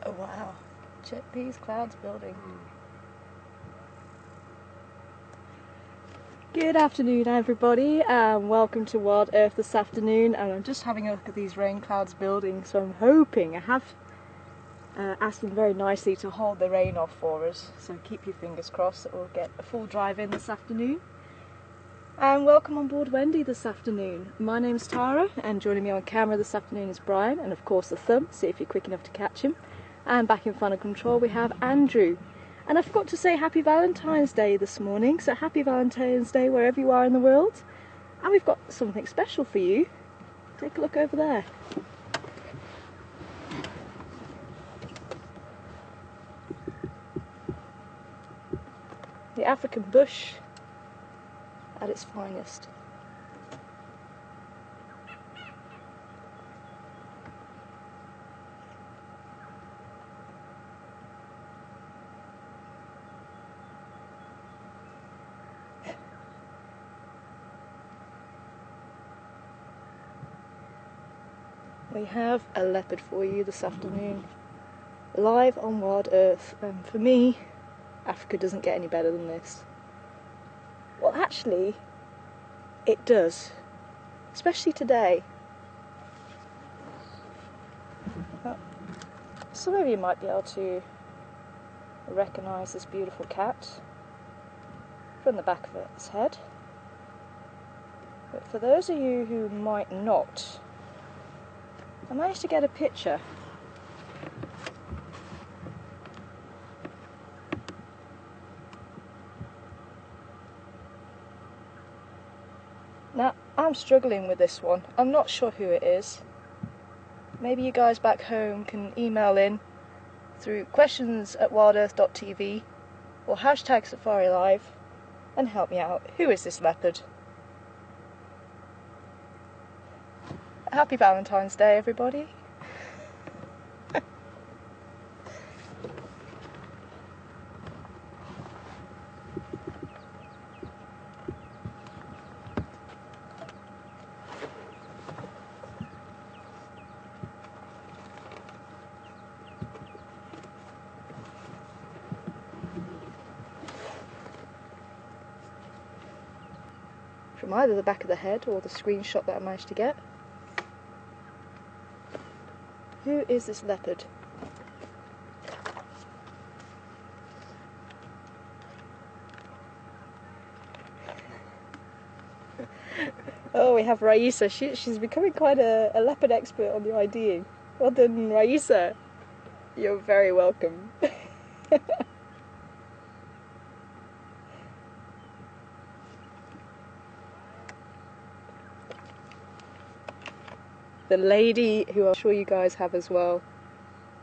Oh wow, check these clouds building. Good afternoon everybody, and welcome to Wild Earth this afternoon. And I'm just having a look at these rain clouds building, so I'm hoping, I have asked them very nicely to hold the rain off for us, so keep your fingers crossed that we'll get a full drive in this afternoon. And welcome on board Wendy this afternoon. My name's Tara, and joining me on camera this afternoon is Brian, and of course the thumb, see if you're quick enough to catch him. And back in front of control we have Andrew. And I forgot to say happy Valentine's Day this morning, so happy Valentine's Day wherever you are in the world. And we've got something special for you. Take a look over there. The African bush at its finest. We have a leopard for you this afternoon, live on Wild Earth, and for me, Africa doesn't get any better than this. Well, actually, it does, especially today. Some of you might be able to recognise this beautiful cat from the back of its head, but for those of you who might not, I managed to get a picture. Now, I'm struggling with this one. I'm not sure who it is. Maybe you guys back home can email in through questions@wildearth.tv or #SafariLive and help me out. Who is this leopard? Happy Valentine's Day, everybody. From either the back of the head or the screenshot that I managed to get. Who is this leopard? Oh, we have Raisa. She's becoming quite a leopard expert on the IDing. Well done, Raisa. You're very welcome. The lady, who I'm sure you guys have as well,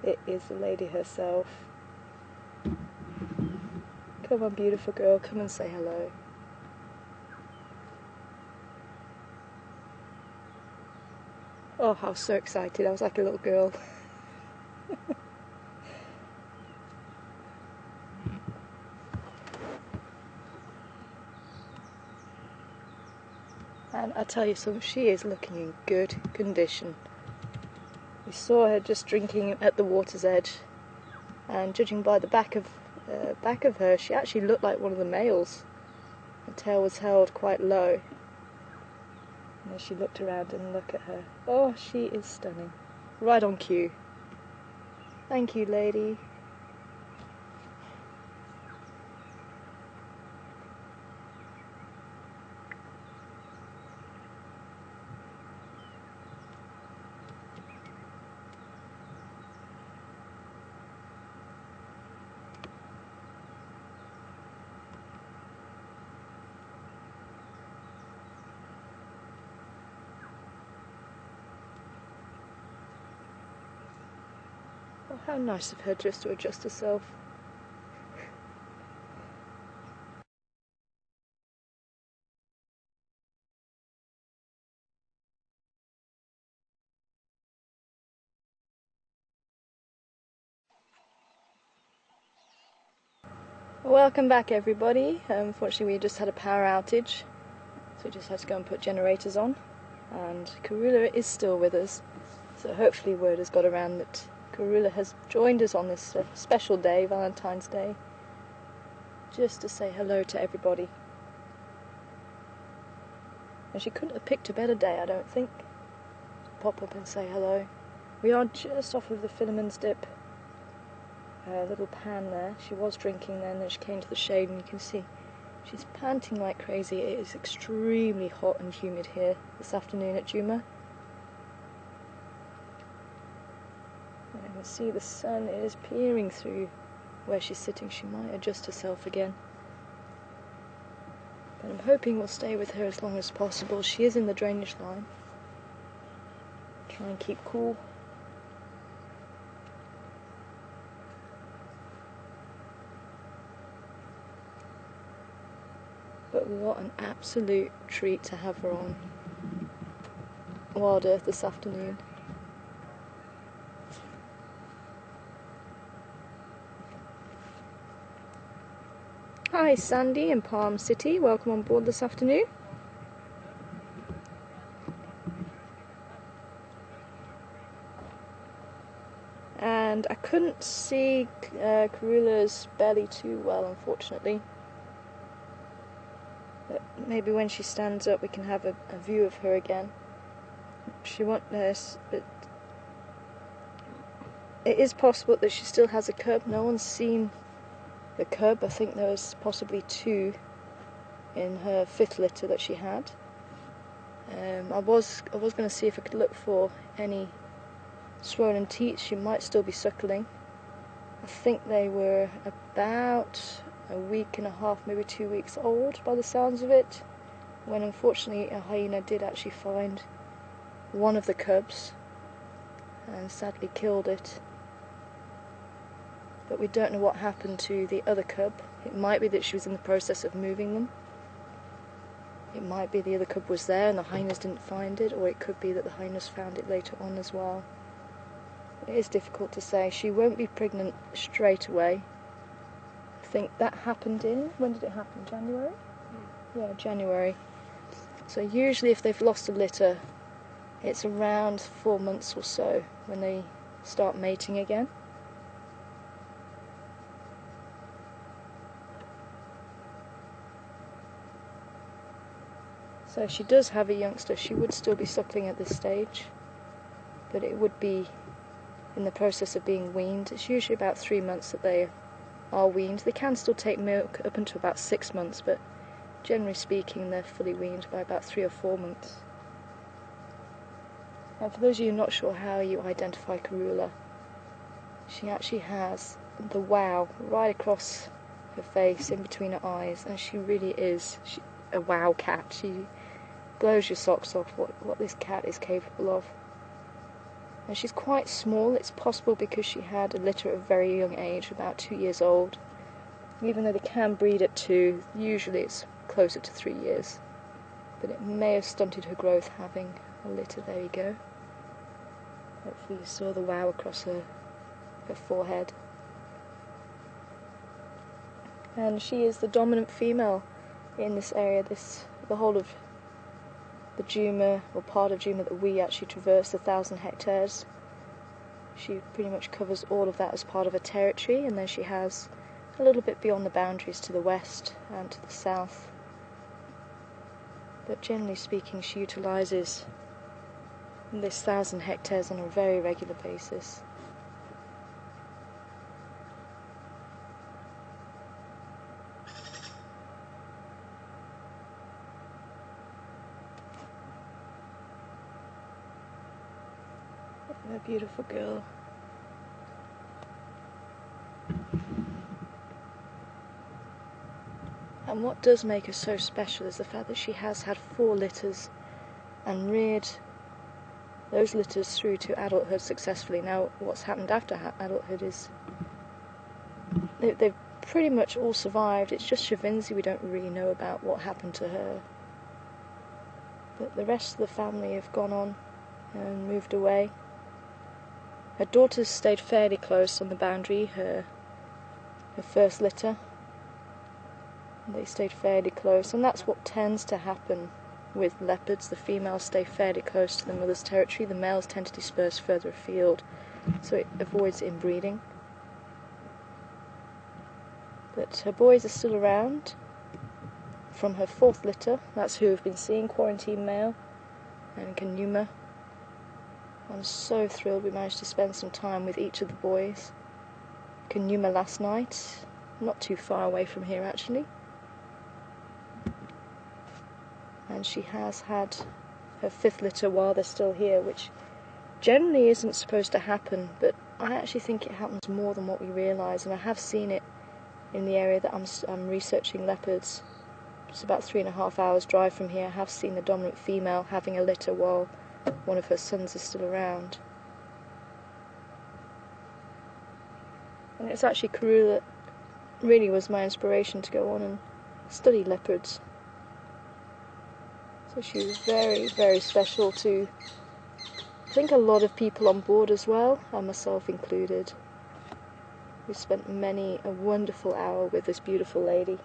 it is the lady herself. Come on, beautiful girl, come and say hello. Oh, I was so excited, I was like a little girl. And I tell you something, she is looking in good condition. We saw her just drinking at the water's edge, and judging by the back of her, she actually looked like one of the males. Her tail was held quite low. And as she looked around and looked at her, oh, she is stunning. Right on cue. Thank you, lady. Oh, how nice of her just to adjust herself. Welcome back, everybody. Unfortunately, we just had a power outage, so we just had to go and put generators on. And KARULA is still with us, so hopefully word has got around that KARULA has joined us on this special day, Valentine's Day, just to say hello to everybody. And she couldn't have picked a better day, I don't think, to pop up and say hello. We are just off of the Philemon's Dip little pan there. She was drinking then she came to the shade, and you can see she's panting like crazy. It is extremely hot and humid here this afternoon at Djuma. And you can see the sun is peering through where she's sitting. She might adjust herself again. But I'm hoping we'll stay with her as long as possible. She is in the drainage line. Try and keep cool. But what an absolute treat to have her on Wild Earth this afternoon. Hi Sandy in Palm City, welcome on board this afternoon. And I couldn't see KARULA's belly too well, unfortunately. But maybe when she stands up we can have a view of her again. She won't nurse, but it is possible that she still has a cub. No one's seen the cub. I think there was possibly 2 in her 5th litter that she had. I was going to see if I could look for any swollen teats. She might still be suckling. I think they were about a week and a half, maybe 2 weeks old by the sounds of it, when unfortunately a hyena did actually find one of the cubs and sadly killed it. But we don't know what happened to the other cub. It might be that she was in the process of moving them. It might be the other cub was there and the hyenas didn't find it, or it could be that the hyenas found it later on as well. It is difficult to say. She won't be pregnant straight away. I think that happened when did it happen? January? Yeah, January. So usually if they've lost a litter, it's around 4 months or so when they start mating again. So she does have a youngster. She would still be suckling at this stage, but it would be in the process of being weaned. It's usually about 3 months that they are weaned. They can still take milk up until about 6 months, but generally speaking they're fully weaned by about 3 or 4 months. And for those of you not sure how you identify KARULA, she actually has the wow right across her face, in between her eyes, and she really is a wow cat. She blows your socks off what this cat is capable of. And she's quite small. It's possible because she had a litter at a very young age, about 2 years old. Even though they can breed at 2, usually it's closer to 3 years. But it may have stunted her growth having a litter. There you go. Hopefully you saw the wow across her forehead. And she is the dominant female in this area, the whole of the Djuma, or part of Djuma that we actually traverse, 1,000 hectares. She pretty much covers all of that as part of her territory, and then she has a little bit beyond the boundaries to the west and to the south. But generally speaking, she utilises this 1,000 hectares on a very regular basis. A beautiful girl. And what does make her so special is the fact that she has had 4 litters and reared those litters through to adulthood successfully. Now what's happened after adulthood is they've pretty much all survived. It's just Shavinzi we don't really know about what happened to her. But the rest of the family have gone on and moved away. Her daughters stayed fairly close on the boundary, her first litter. They stayed fairly close, and that's what tends to happen with leopards. The females stay fairly close to the mother's territory. The males tend to disperse further afield, so it avoids inbreeding. But her boys are still around from her 4th litter. That's who we've been seeing, Quarantine Male and Djuma. I'm so thrilled we managed to spend some time with each of the boys. Djuma last night, not too far away from here actually. And she has had her 5th litter while they're still here, which generally isn't supposed to happen, but I actually think it happens more than what we realise, and I have seen it in the area that I'm researching leopards. It's about 3.5 hours drive from here. I have seen the dominant female having a litter while one of her sons is still around. And it's actually KARULA that really was my inspiration to go on and study leopards. So she was very, very special to, I think, a lot of people on board as well, and myself included. We spent many a wonderful hour with this beautiful lady.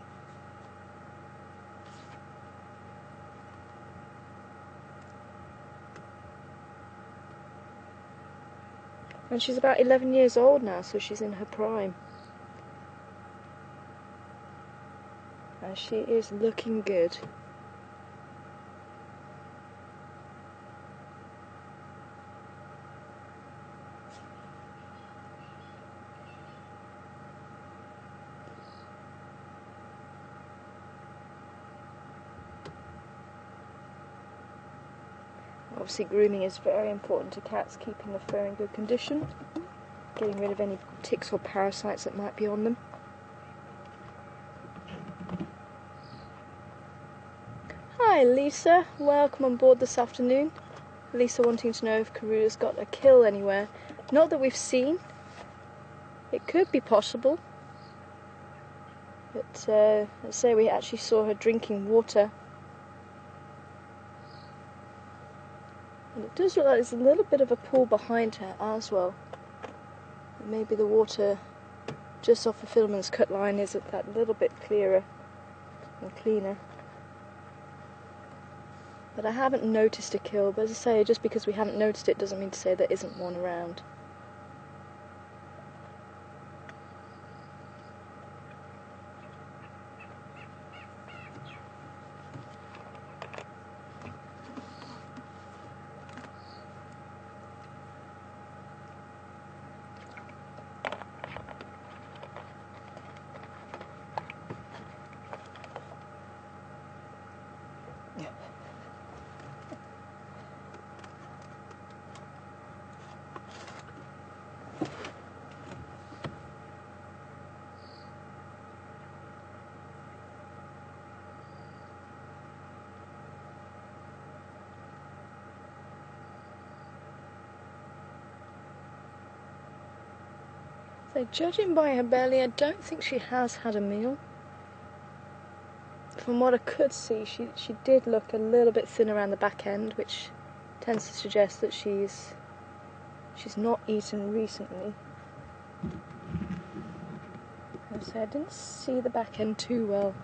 And she's about 11 years old now, so she's in her prime. And she is looking good. Obviously grooming is very important to cats, keeping the fur in good condition, getting rid of any ticks or parasites that might be on them. Hi Lisa, welcome on board this afternoon. Lisa wanting to know if KARULA's got a kill anywhere. Not that we've seen. It could be possible. But let's say we actually saw her drinking water. And it does look like there's a little bit of a pool behind her as well. Maybe the water just off the Filman's cut line is that little bit clearer and cleaner. But I haven't noticed a kill, but as I say, just because we haven't noticed it doesn't mean to say there isn't one around. So judging by her belly, I don't think she has had a meal. From what I could see, she did look a little bit thin around the back end, which tends to suggest that she's not eaten recently. So I didn't see the back end too well.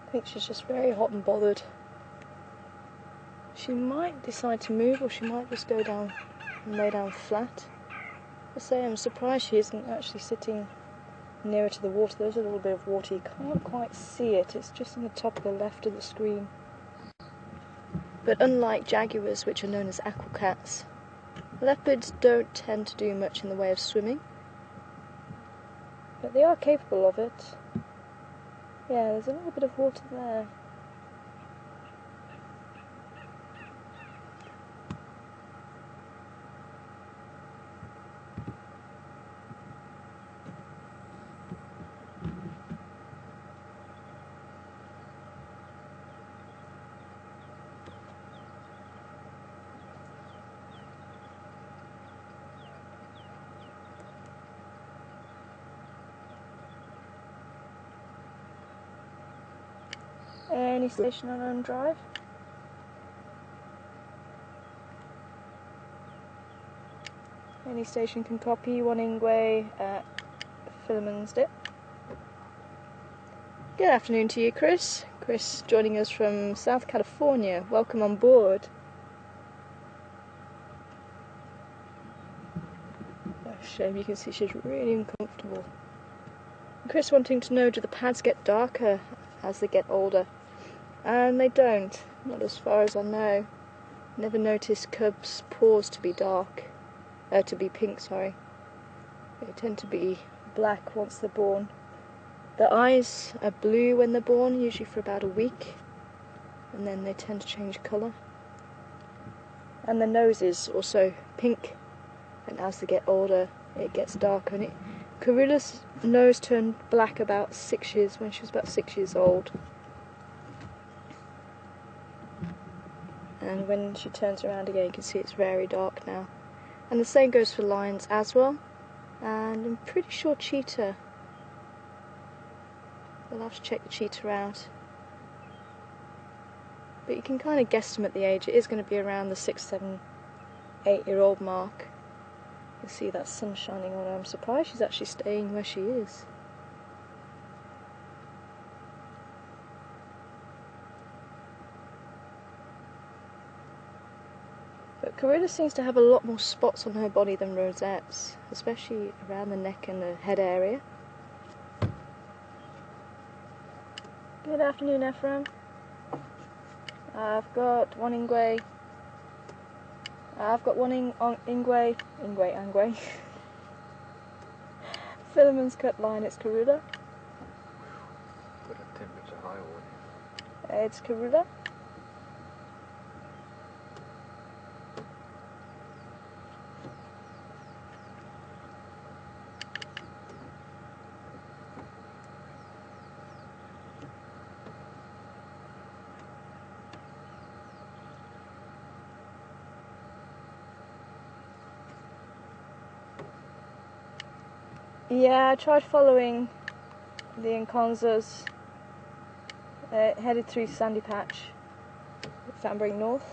I think she's just very hot and bothered. She might decide to move, or she might just go down and lay down flat. I say I'm surprised she isn't actually sitting nearer to the water. There's a little bit of water, you can't quite see it, it's just on the top of the left of the screen. But unlike jaguars, which are known as aquacats, leopards don't tend to do much in the way of swimming, but they are capable of it. Yeah, there's a little bit of water there. Any station on own drive? Any station can copy 1 Ingwe at Philemon's Dip. Good afternoon to you, Chris. Chris joining us from South California. Welcome on board. Oh, shame, you can see she's really uncomfortable. Chris wanting to know, do the pads get darker as they get older? And they don't, not as far as I know. Never noticed cubs' paws to be dark, to be pink, sorry. They tend to be black once they're born. The eyes are blue when they're born, usually for about a week, and then they tend to change colour. And the nose is also pink, and as they get older, it gets darker. And KARULA's nose turned black about 6 years, when she was about 6 years old. And when she turns around again, you can see it's very dark now. And the same goes for lions as well. And I'm pretty sure cheetah. We'll have to check the cheetah out. But you can kind of guesstimate the age. It is going to be around the 6, 7, 8-year-old mark. You can see that sun shining on her. I'm surprised she's actually staying where she is. But KARULA seems to have a lot more spots on her body than rosettes, especially around the neck and the head area. Good afternoon, Ephraim. I've got 1 Ingwe. I've got 1 Ingwe. Philemon's cut line, it's KARULA. Put a temperature high on. It's KARULA. Yeah, I tried following the Nkonzas, headed through Sandy Patch, Sandbury North.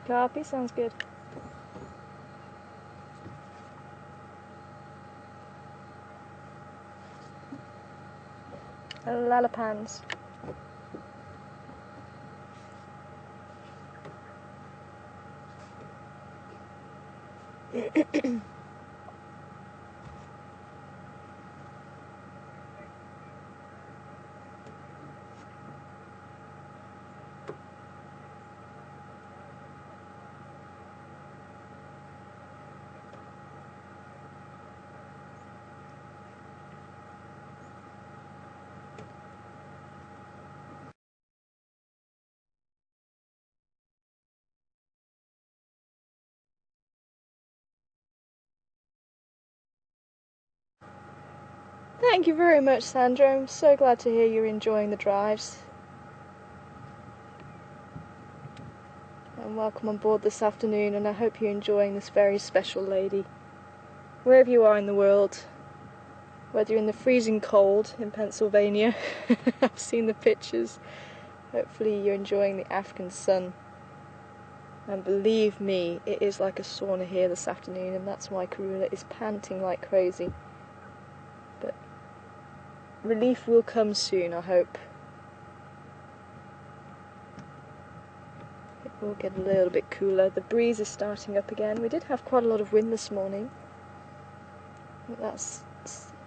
Copy, sounds good. Lalapans. Thank you very much, Sandra. I'm so glad to hear you're enjoying the drives. And welcome on board this afternoon, and I hope you're enjoying this very special lady. Wherever you are in the world, whether you're in the freezing cold in Pennsylvania, I've seen the pictures, hopefully you're enjoying the African sun. And believe me, it is like a sauna here this afternoon, and that's why KARULA is panting like crazy. But relief will come soon, I hope. It will get a little bit cooler. The breeze is starting up again. We did have quite a lot of wind this morning. That's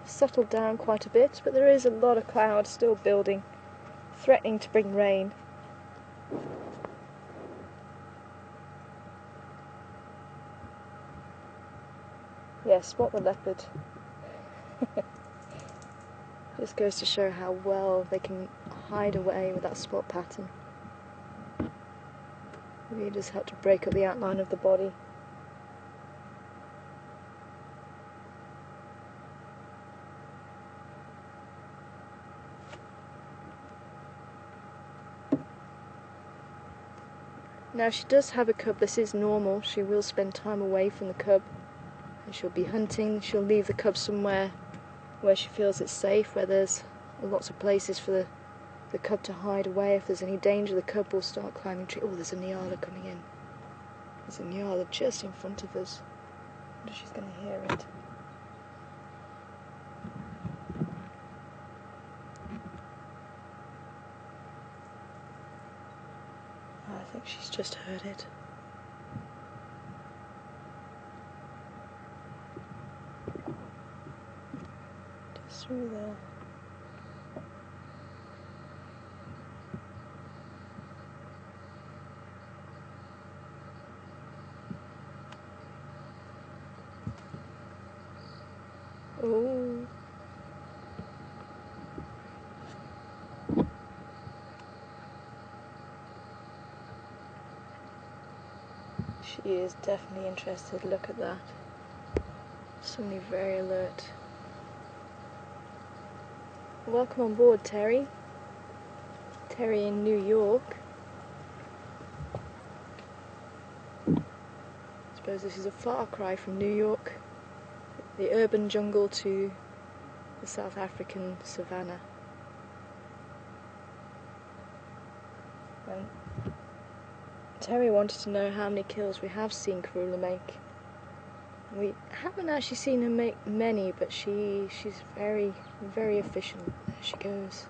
settled down quite a bit, but there is a lot of cloud still building, threatening to bring rain. Yeah, spot the leopard. Just goes to show how well they can hide away with that spot pattern. You just have to break up the outline of the body. Now she does have a cub, this is normal, she will spend time away from the cub and she'll be hunting, she'll leave the cub somewhere where she feels it's safe, where there's lots of places for the cub to hide away. If there's any danger, the cub will start climbing trees. Oh, there's a nyala coming in. There's a nyala just in front of us. I wonder if she's going to hear it. I think she's just heard it. Just through there. Oh. She is definitely interested. Look at that. Suddenly very alert. Welcome on board, Terry. Terry in New York. I suppose this is a far cry from New York, the urban jungle, to the South African savannah. And Terry wanted to know how many kills we have seen KARULA make. We haven't actually seen her make many, but she's very, very efficient. There she goes.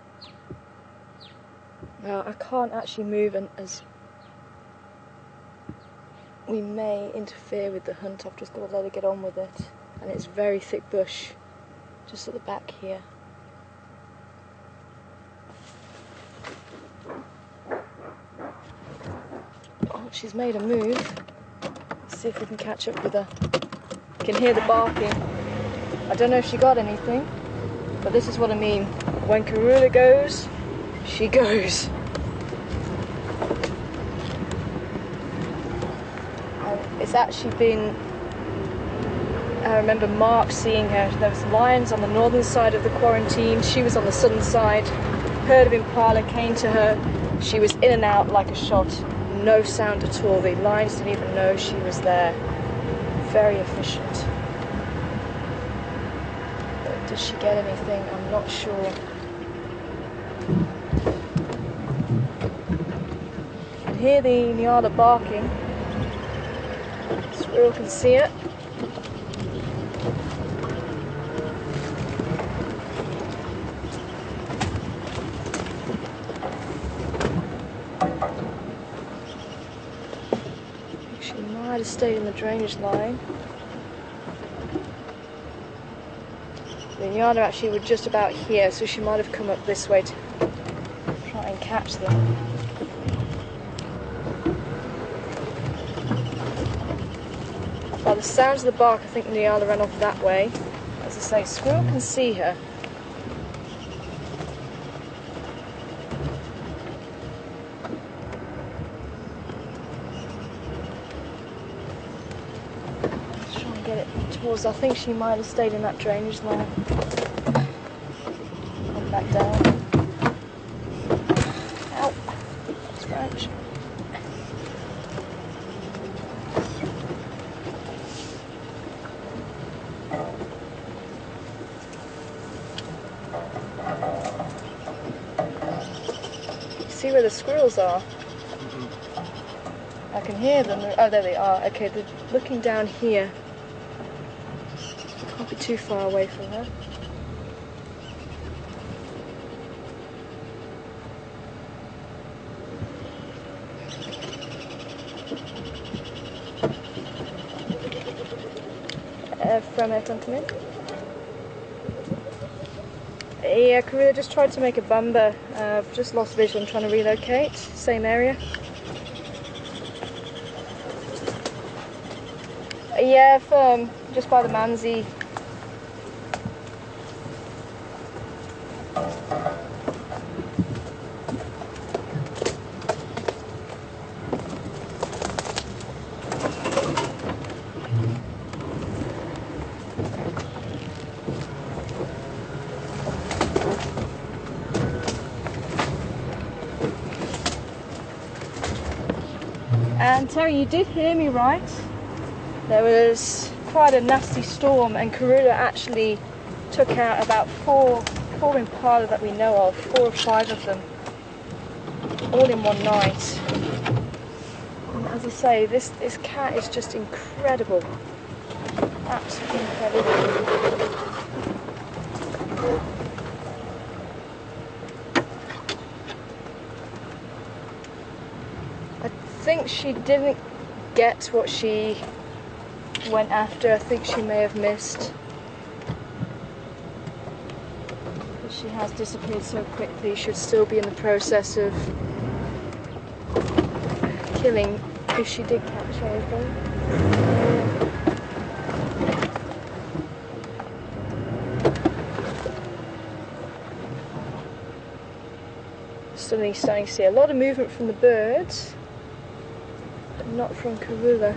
Now I can't actually move, and as we may interfere with the hunt, I've just got to let her get on with it. And it's very thick bush just at the back here. Oh, she's made a move. Let's see if we can catch up with her. You can hear the barking. I don't know if she got anything, but this is what I mean. When KARULA goes, she goes. And it's actually been, I remember Mark seeing her. There was lions on the northern side of the quarantine. She was on the southern side. Herd of impala came to her. She was in and out like a shot. No sound at all. The lions didn't even know she was there. Very efficient. But did she get anything? I'm not sure. You can hear the nyala barking. Squirrel can see it. She might have stayed in the drainage line. The nyala actually were just about here, so she might have come up this way to try and catch them. By the sounds of the bark, I think the nyala ran off that way. As I say, squirrel can see her. Let's try and get it towards. I think she might have stayed in that drainage line. Come back down. Ow! Scratch. See where the squirrels are? I can hear them. Oh, there they are. Okay, they're looking down here. Can't be too far away from her. From her continent. Yeah, KARULA just tried to make a bumper. I've just lost visual. I'm trying to relocate. Same area. Yeah, firm, just by the Manzi. And Terry, you did hear me right. There was quite a nasty storm, and KARULA actually took out about four impala that we know of, 4 or 5 of them, all in one night. And as I say, this cat is just incredible, absolutely incredible. I think she didn't get what she went after. I think she may have missed. But she has disappeared so quickly. She'd still be in the process of killing if she did catch anything. Suddenly starting to see a lot of movement from the birds, but not from KARULA.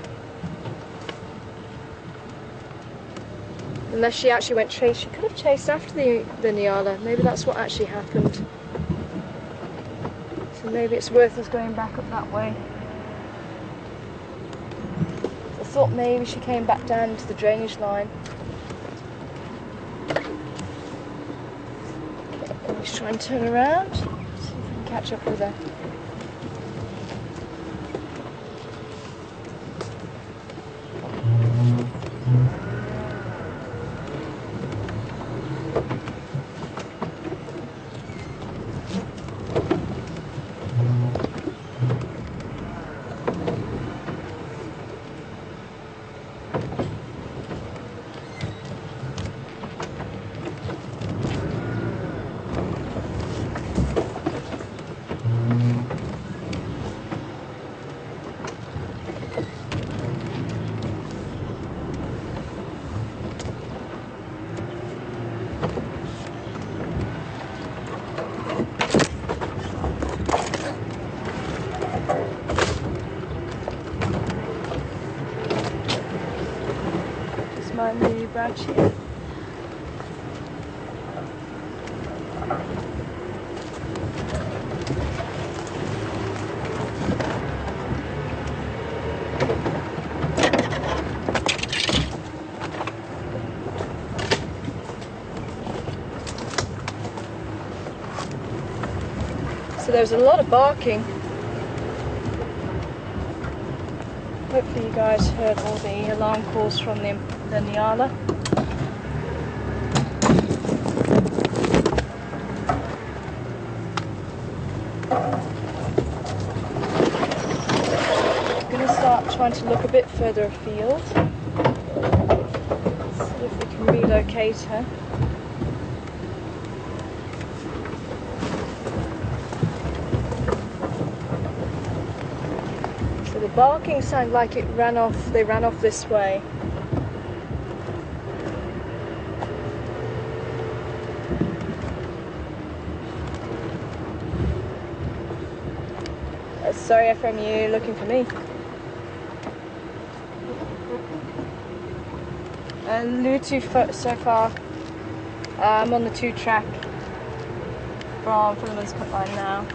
Unless she actually went chase, she could have chased after the Nyala. Maybe that's what actually happened. So maybe it's worth us going back up that way. I thought maybe she came back down into the drainage line. Let's try and turn around, see if we can catch up with her. My new branch here. So there's a lot of barking. Hopefully you guys heard all the alarm calls from the Nyala. I'm going to start trying to look a bit further afield. See if we can relocate her. So the barking sounded like it ran off, they ran off this way. Sorry from you looking for me. Lutu so far. I'm on the 2 track from Fullerman's Cut Line now.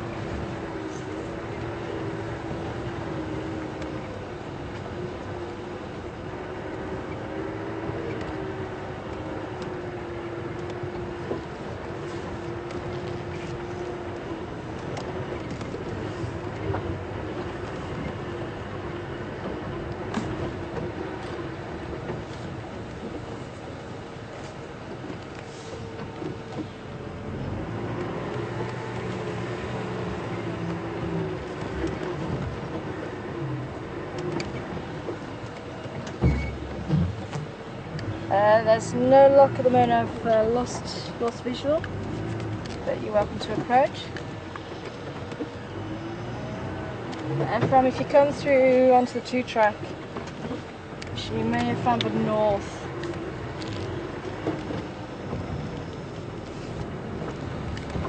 There's no luck at the moment. I've lost visual, but you're welcome to approach. And if you come through onto the 2 track, you She may have found the north.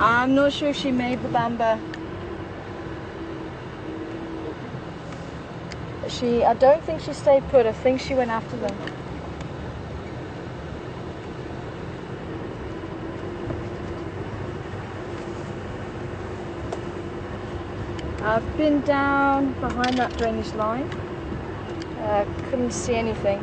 I'm not sure if she made the bamba. I don't think she stayed put. I think she went after them. I've been down behind that drainage line. Couldn't see anything.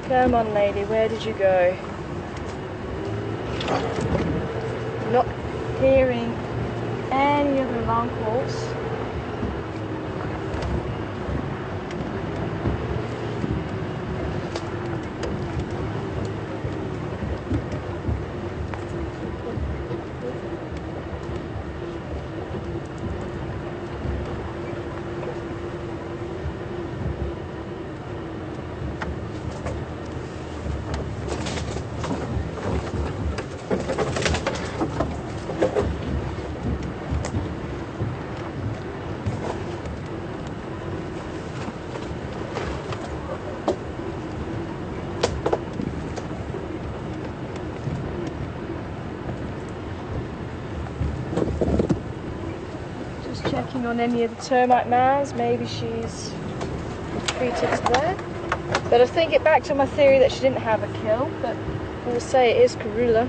Come on, lady, where did you go? Not hearing any other alarm calls. Checking on any of the termite mounds, maybe she's retreated to there. But I think it back to my theory that she didn't have a kill, but I will say it is KARULA.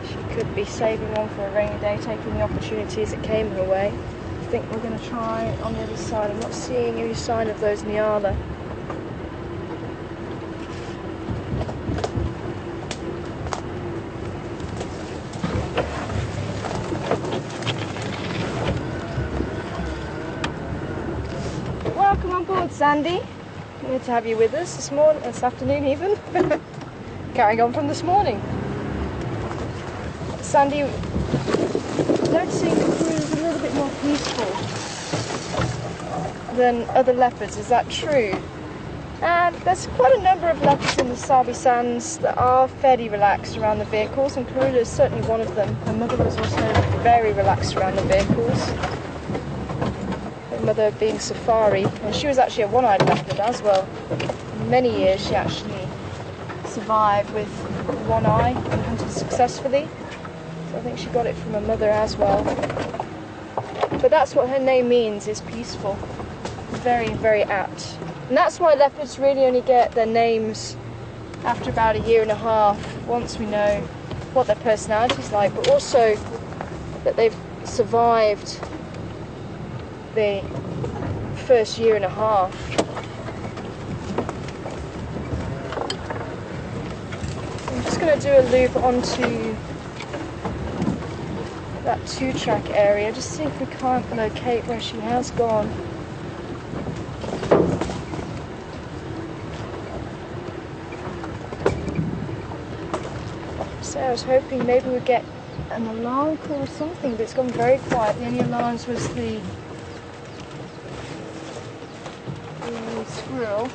She could be saving one for a rainy day, taking the opportunity as it came her way. I think we're going to try on the other side. I'm not seeing any sign of those Nyala. Welcome on board, Sandy. Good to have you with us this afternoon even. Carrying on from this morning. Sandy, noticing KARULA is a little bit more peaceful than other leopards, is that true? And there's quite a number of leopards in the Sabi Sands that are fairly relaxed around the vehicles, and KARULA is certainly one of them. Her mother was also very relaxed around the vehicles. Mother being Safari, and she was actually a one-eyed leopard as well. For many years she actually survived with one eye and hunted successfully, so I think she got it from her mother as well. But that's what her name means, is peaceful. Very, very apt. And that's why leopards really only get their names after about a year and a half, once we know what their personality is like, but also that they've survived the first year and a half. I'm just going to do a loop onto that 2-track area, just see if we can't locate where she has gone. So I was hoping maybe we'd get an alarm call or something, but it's gone very quiet. The only alarms was the squirrel.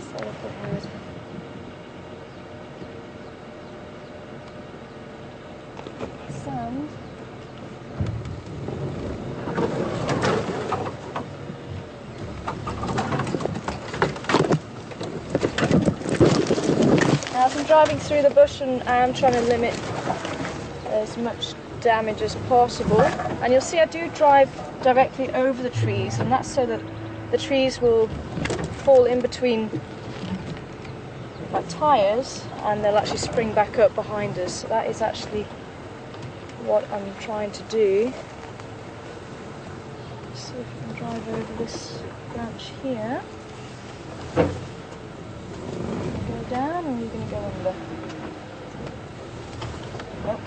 So sound. As I'm driving through the bush, and I'm trying to limit as much damage as possible, and you'll see I do drive directly over the trees, and that's so that the trees will fall in between my tyres and they'll actually spring back up behind us. So that is actually what I'm trying to do. Let's see if I can drive over this branch here. Go down, or are you going to go under? Nope.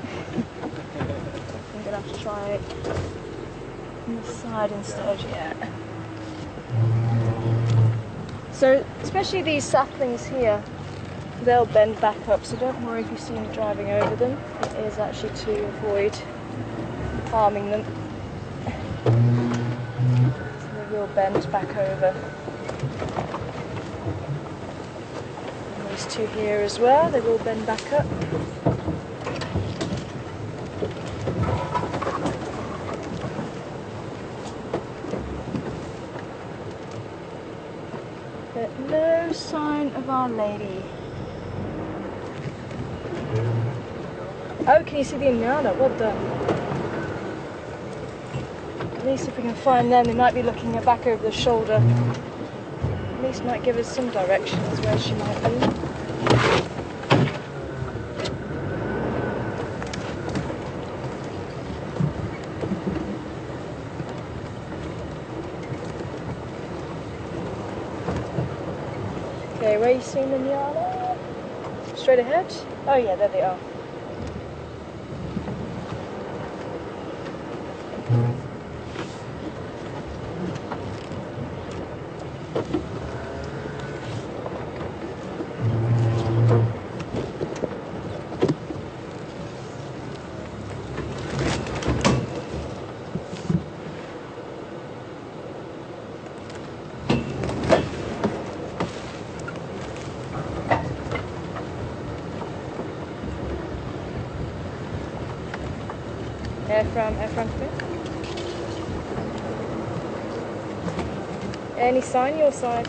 I'm going to have to try it on the side instead, yeah. So, especially these saplings here, they'll bend back up, so don't worry if you see me driving over them. It is actually to avoid harming them. So they will bend back over. these two here as well, they've all been back up. But no sign of Our Lady. Oh, can you see the Inyana? Well done. At least if we can find them, they might be looking back over the shoulder. At least might give us some direction as where she might be. Okay, where are you seeing the Inyana? Straight ahead? Oh yeah, there they are. Air from Smith. Any sign your side?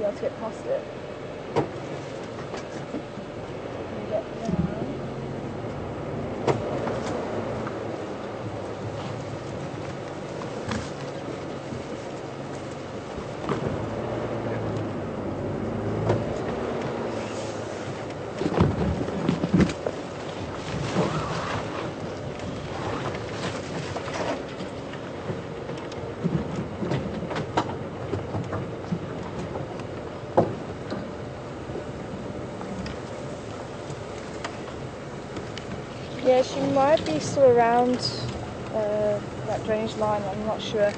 To get past it. And get down. Yeah, she might be still around that drainage line, I'm not sure.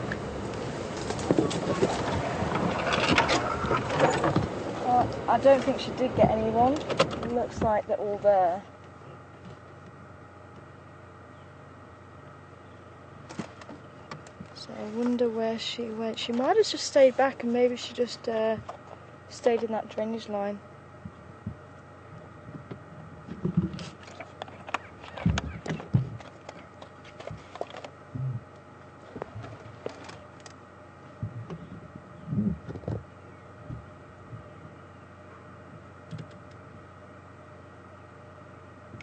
But I don't think she did get anyone. It looks like they're all there. So I wonder where she went. She might have just stayed back and maybe she just stayed in that drainage line.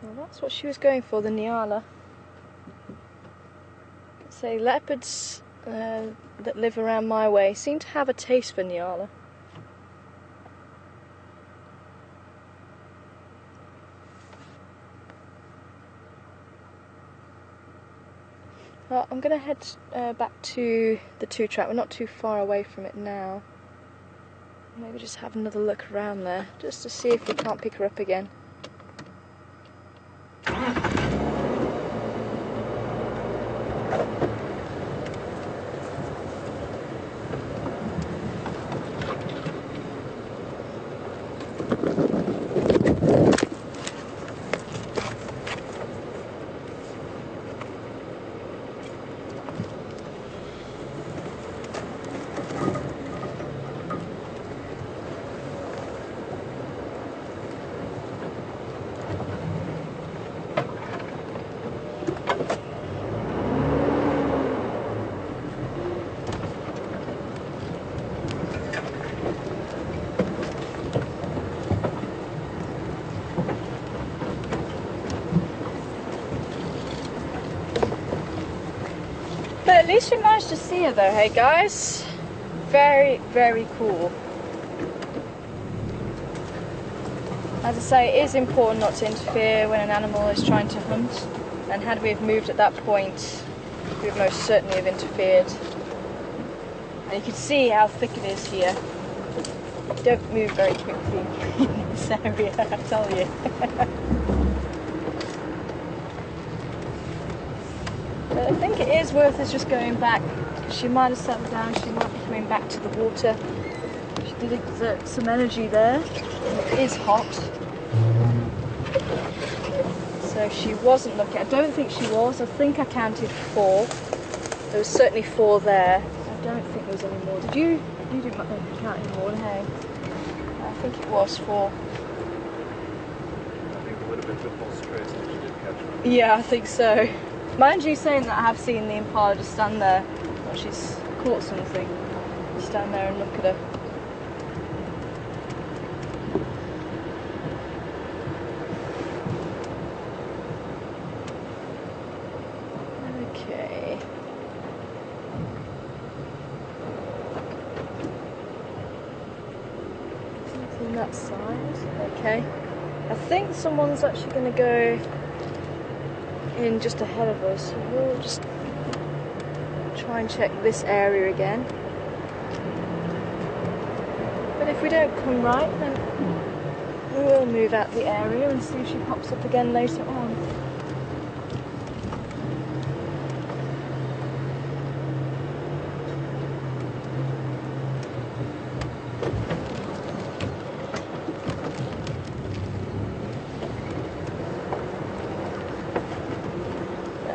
Well, that's what she was going for, the Nyala. So leopards that live around my way seem to have a taste for Nyala. Well, I'm going to head back to the 2-track. We're not too far away from it now. Maybe just have another look around there, just to see if we can't pick her up again. But at least we managed to see her though, hey guys? Very, very cool. As I say, it is important not to interfere when an animal is trying to hunt, and had we have moved at that point, we would most certainly have interfered. And you can see how thick it is here. Don't move very quickly in this area, I tell you. But I think it is worth us just going back, because she might have settled down, she might be coming back to the water. She did exert some energy there, and it is hot. So she wasn't looking, I don't think she was, I think I counted 4. There was certainly 4 there. I don't think there was any more. Did you? You didn't count any more, hey? I think it was 4. I think it would have been a bit more stressed if you didn't catch one. Yeah, I think so. Mind you saying that I have seen the impala just stand there when she's caught something. Just stand there and look at her. Okay. Something that side. Okay. I think someone's actually going to go in just ahead of us. So we'll just try and check this area again. But if we don't come right, then we will move out the area and see if she pops up again later on.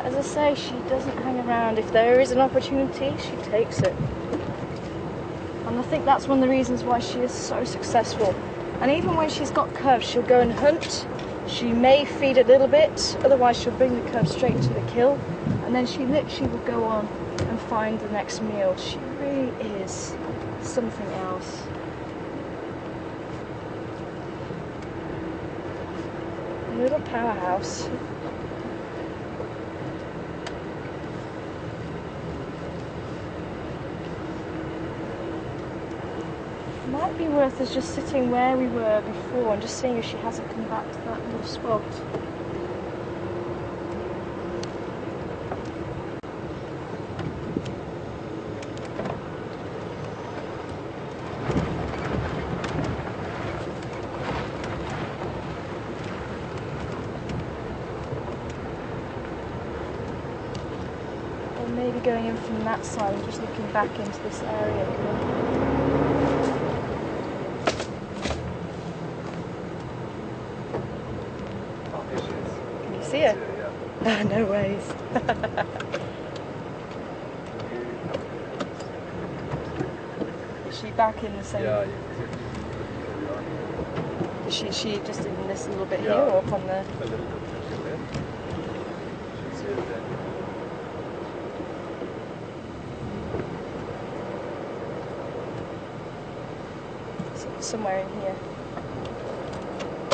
As I say, she doesn't hang around. If there is an opportunity, she takes it. And I think that's one of the reasons why she is so successful. And even when she's got cubs, she'll go and hunt. She may feed a little bit, otherwise she'll bring the cubs straight to the kill. And then she literally will go on and find the next meal. She really is something else. A little powerhouse. Might be worth us just sitting where we were before and just seeing if she hasn't come back to that little spot. Or maybe going in from that side and just looking back into this area. See her? Yeah. No ways. Is she back in the same? Yeah. Is she just in this little bit Yeah. here or up on the? A little bit to the left. Should see it then. Somewhere in here.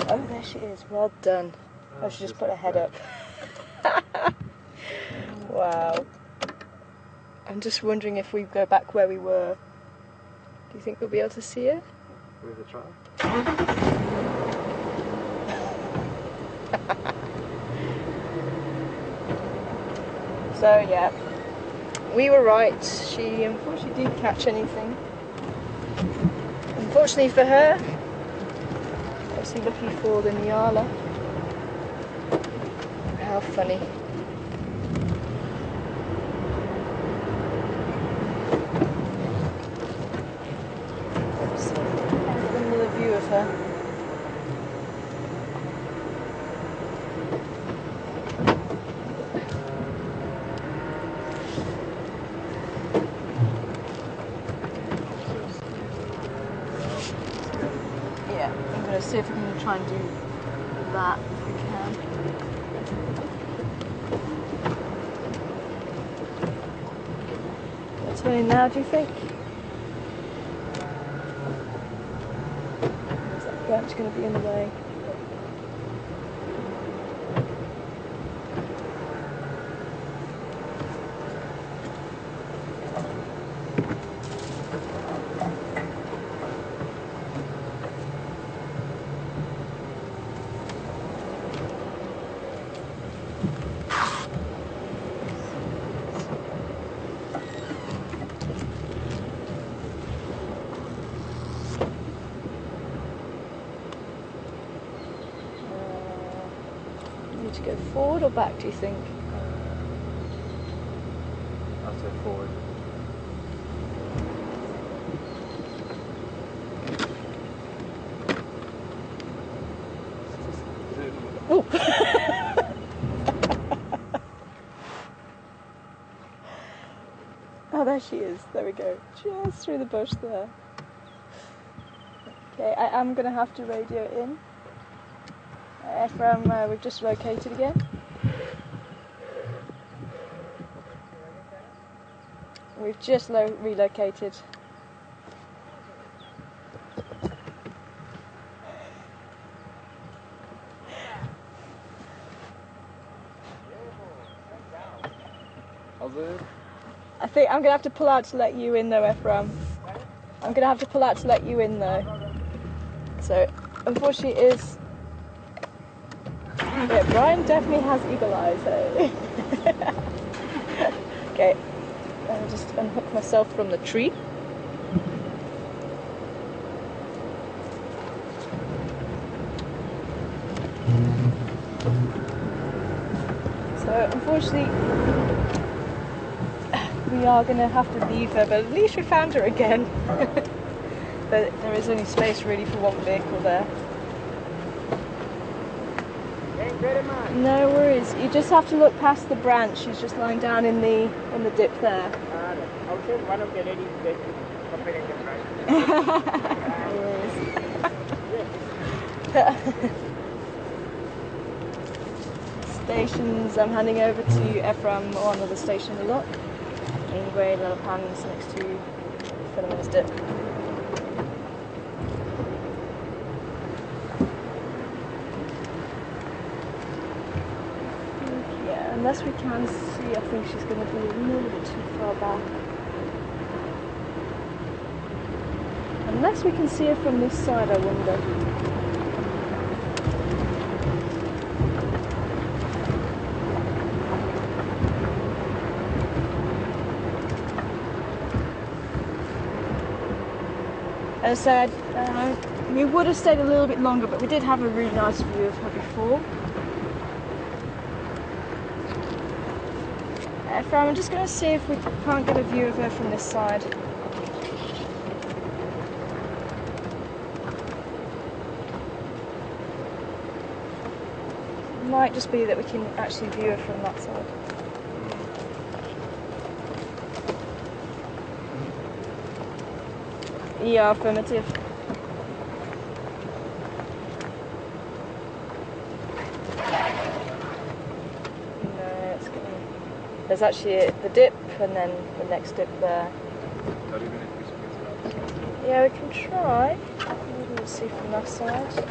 Oh, there she is. Well done. Oh, she just put her head up. Wow. I'm just wondering if we go back where we were. Do you think we'll be able to see her? With a try. So yeah, we were right. She unfortunately didn't catch anything. Unfortunately for her, obviously lucky for the Nyala. How funny. Let's have another view of her. Yeah, I'm going to see if we can try and do that if we can. I'll turn in now, do you think? Is that branch going to be in the way? to go forward or back, do you think? I'll say forward. Oh! Oh, there she is. There we go. Just through the bush there. Okay, I am going to have to radio in. Ephraim, we've just located again. We've just relocated. How's it? I think I'm going to have to pull out to let you in though, Ephraim. I'm going to have to pull out to let you in though. So, unfortunately it is... Yeah, Brian definitely has eagle eyes, eh? Okay, I'll just unhook myself from the tree. So, unfortunately, we are going to have to leave her, but at least we found her again. But there is only space really for one vehicle there. No worries. You just have to look past the branch. She's just lying down in the dip there. I'll take one of the ladies that operate the branch. No worries. Stations. I'm handing over to Ephraim on the station the lock. In grey little pans next to Philemon's dip. Unless we can see, I think she's going to be a little bit too far back. Unless we can see her from this side, I wonder. As I said, we would have stayed a little bit longer, but we did have a really nice view of her before. Ephraim, I'm just going to see if we can't get a view of her from this side. It might just be that we can actually view her from that side. Yeah, affirmative. There's actually the dip and then the next dip there. Yeah, we can try. Maybe we'll see from that side.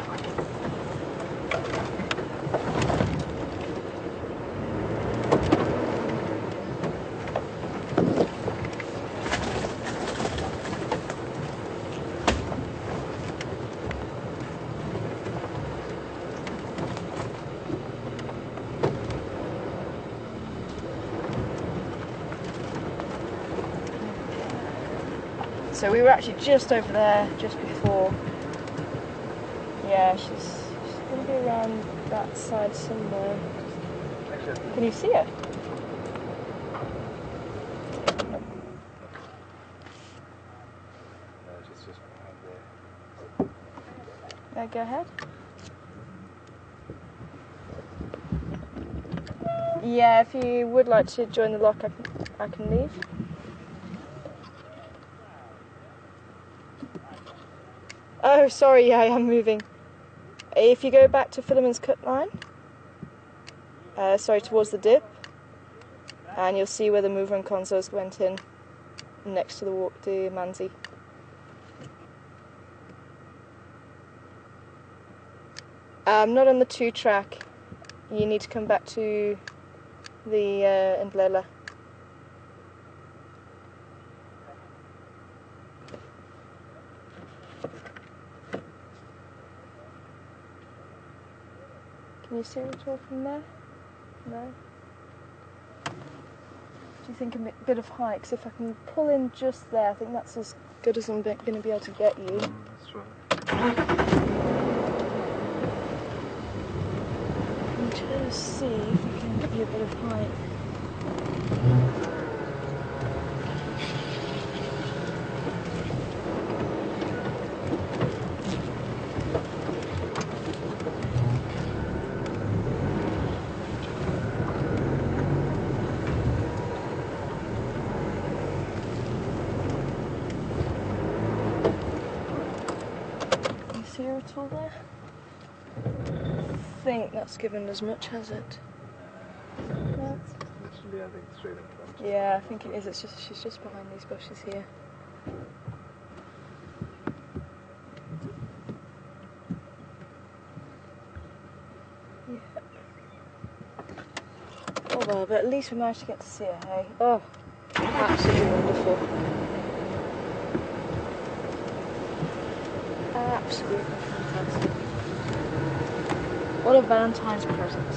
So we were actually just over there, just before. Yeah, she's going to be around that side somewhere. Can you see her? She's just behind there. Yeah, go ahead. Yeah, if you would like to join the lock, I can leave. Oh, sorry, yeah, I am moving. If you go back to Philemon's cut line, towards the dip, and you'll see where the mover and consoles went in, next to the Manzi. Not on the 2-track. You need to come back to the Ndlela. Can you see it at all from there? No? Do you think a bit of height? Because if I can pull in just there, I think that's as good as I'm going to be able to get you. That's right. Okay. just see if we can get you a bit of height. Can you see her at all there? I think that's given as much, has it? Actually, I think straight in front. Yeah, I think it is. It's just she's just behind these bushes here. Yeah. Oh well, but at least we managed to get to see her, hey? Oh, absolutely wonderful. Absolutely fantastic. What a Valentine's present.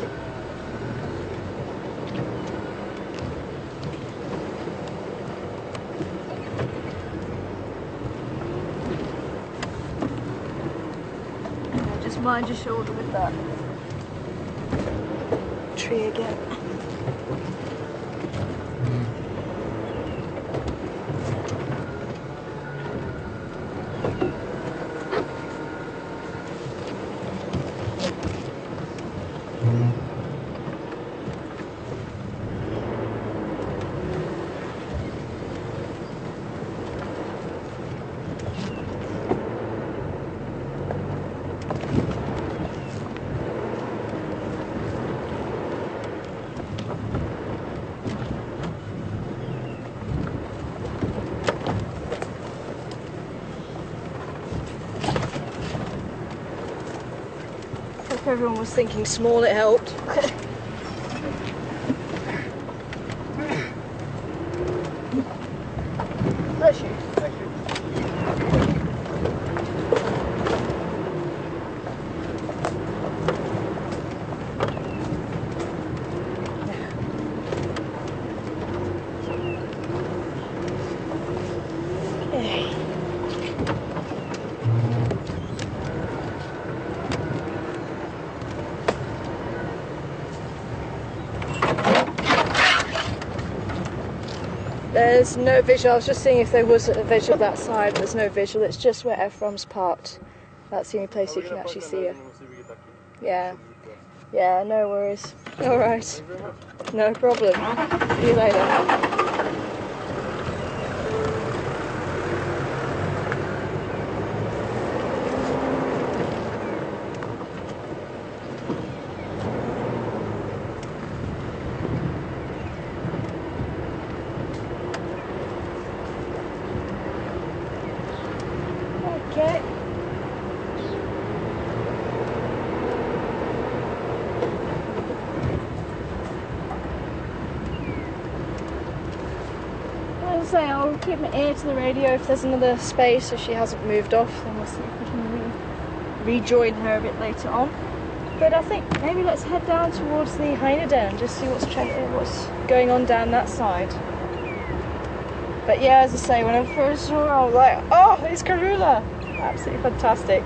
Just mind your shoulder with that tree again. If everyone was thinking small, it helped. Bless you. Thank you. Okay. There's no visual. I was just seeing if there was a visual that side. There's no visual. It's just where Ephraim's parked. That's the only place you can actually see her. Yeah. Yeah, no worries. Alright. No problem. See you later. Okay. As I say, I'll keep my ear to the radio if there's another space, if she hasn't moved off, then we'll see if we can rejoin her a bit later on. But I think maybe let's head down towards the hyena den and just see what's going on down that side. But yeah, as I say, when I first saw her, I was like, oh, it's KARULA! Absolutely fantastic.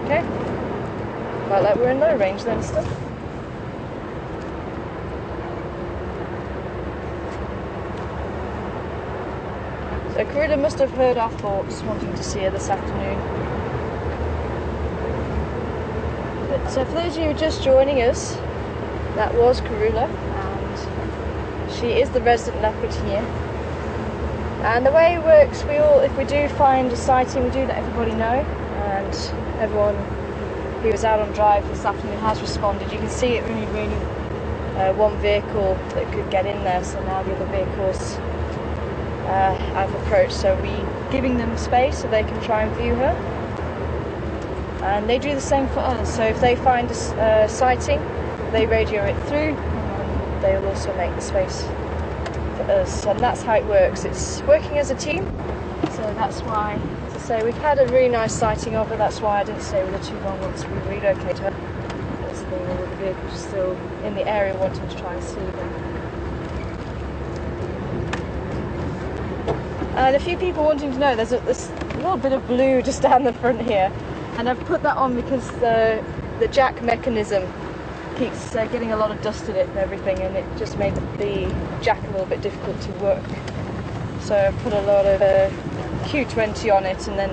Okay. Quite like we're in low range then still. So KARULA must have heard our thoughts wanting to see her this afternoon. But so for those of you who are just joining us, that was KARULA, and she is the resident leopard here. And the way it works, if we do find a sighting, we do let everybody know. And everyone who was out on drive this afternoon has responded. You can see it really one vehicle that could get in there, so now the other vehicles I've approached, so we're giving them space so they can try and view her. and they do the same for us. So if they find a sighting, they radio it through, and they will also make the space for us, and that's how it works. It's working as a team, so that's why, as I say, we've had a really nice sighting of her. That's why I didn't stay with her too long once we relocate her. That's the thing, all the vehicles are still in the area wanting to try and see them. And a few people wanting to know, there's this little bit of blue just down the front here, and I've put that on because the jack mechanism keeps getting a lot of dust in it and everything, and it just made the jack a little bit difficult to work. So I put a lot of Q20 on it and then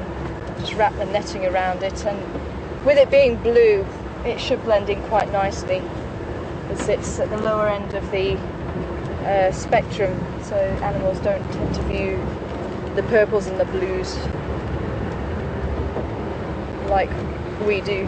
just wrap the netting around it, and with it being blue it should blend in quite nicely as it's at the lower end of the spectrum, so animals don't tend to view the purples and the blues like we do.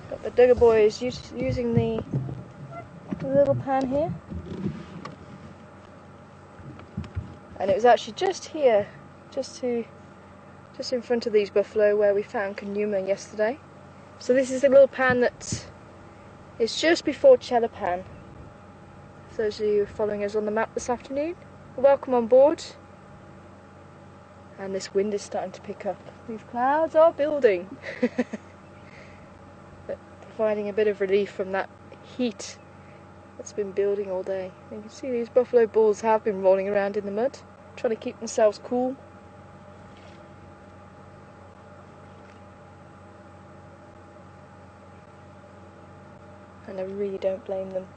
Got the Duggar boys using the little pan here, and it was actually just here, just in front of these buffalo where we found Djuma yesterday. So this is the little pan that is just before Pan. For those of you following us on the map this afternoon, welcome on board. And this wind is starting to pick up. These clouds are building, but providing a bit of relief from that heat that's been building all day. You can see these buffalo bulls have been rolling around in the mud, trying to keep themselves cool. And I really don't blame them.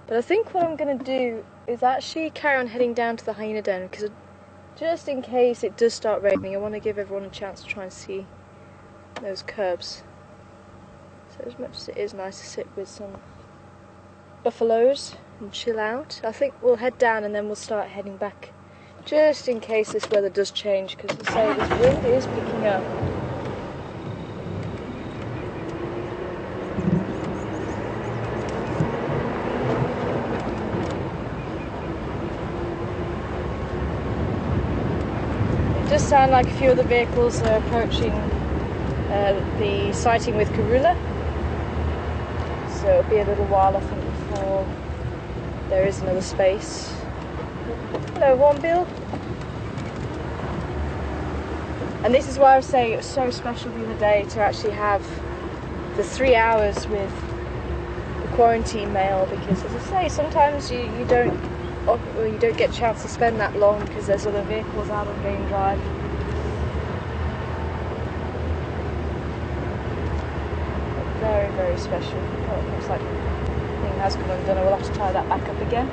But I think what I'm going to do is actually carry on heading down to the hyena den, because just in case it does start raining, I want to give everyone a chance to try and see those cubs. So as much as it is nice to sit with some buffaloes and chill out, I think we'll head down and then we'll start heading back, just in case this weather does change, because as I say, this wind is picking up. It does sound like a few of the vehicles are approaching the sighting with KARULA, so it'll be a little while, I think, before there is another space. Hello, Hornbill. And this is why I was saying it was so special the other day to actually have the 3 hours with the quarantine male, because as I say, sometimes you don't get a chance to spend that long because there's other vehicles out on game drive. Very, very special. Oh, it looks like the thing has come undone. I will have to tie that back up again.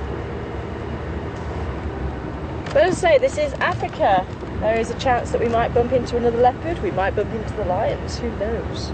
But as I say, this is Africa. There is a chance that we might bump into another leopard, we might bump into the lions, who knows?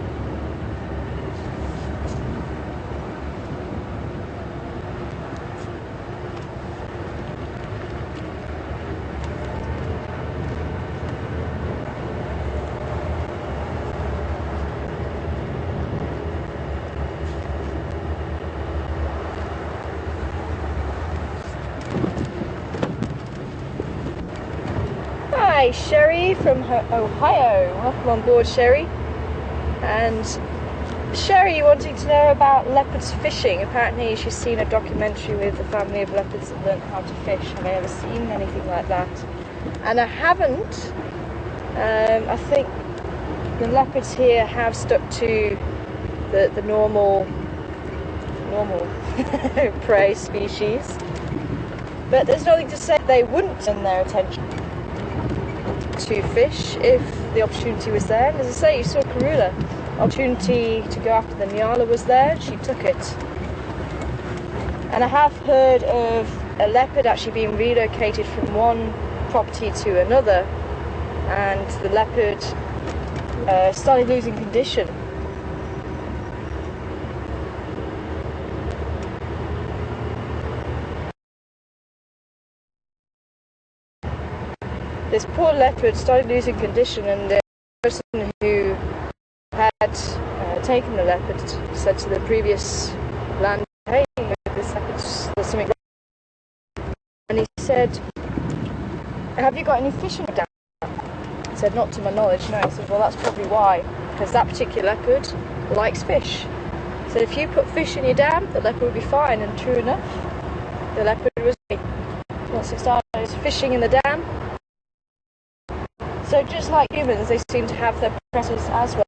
Hi, Sherry from Ohio. Welcome on board, Sherry. And Sherry wanting to know about leopards fishing. Apparently she's seen a documentary with a family of leopards that learned how to fish. Have I ever seen anything like that? And I haven't. I think the leopards here have stuck to the normal prey species. But there's nothing to say they wouldn't turn their attention to fish if the opportunity was there. And as I say, you saw KARULA. Opportunity to go after the Nyala was there, she took it. And I have heard of a leopard actually being relocated from one property to another, and the leopard started losing condition. this poor leopard started losing condition, and the person who had taken the leopard said to the previous landlord, "Hey, this leopard's, there's something wrong." And he said, "Have you got any fish in the dam?" He said, "Not to my knowledge, no." I said, "Well, that's probably why, because that particular leopard likes fish." So if you put fish in your dam, the leopard would be fine, and true enough, the leopard was once it started fishing in the dam. So just like humans, they seem to have their preferences as well.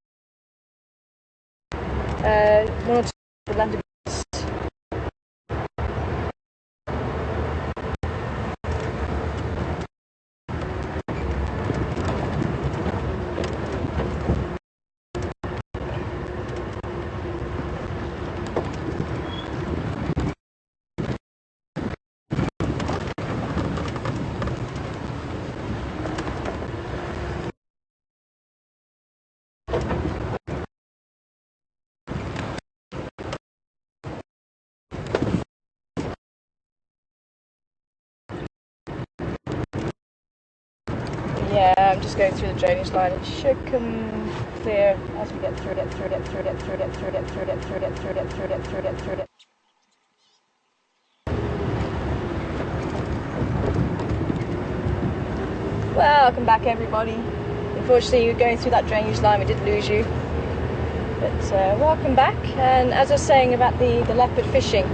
One or two of the leopards. Yeah, I'm just going through the drainage line. It should come clear as we get through it. Welcome back, everybody. Unfortunately, you're going through that drainage line, we did lose you. But welcome back. And as I was saying about the leopard fishing,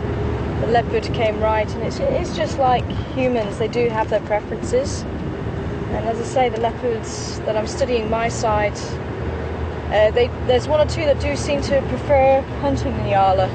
the leopard came right, and it's just like humans, they do have their preferences. And as I say, the leopards that I'm studying my side, there's one or two that do seem to prefer hunting the Nyala.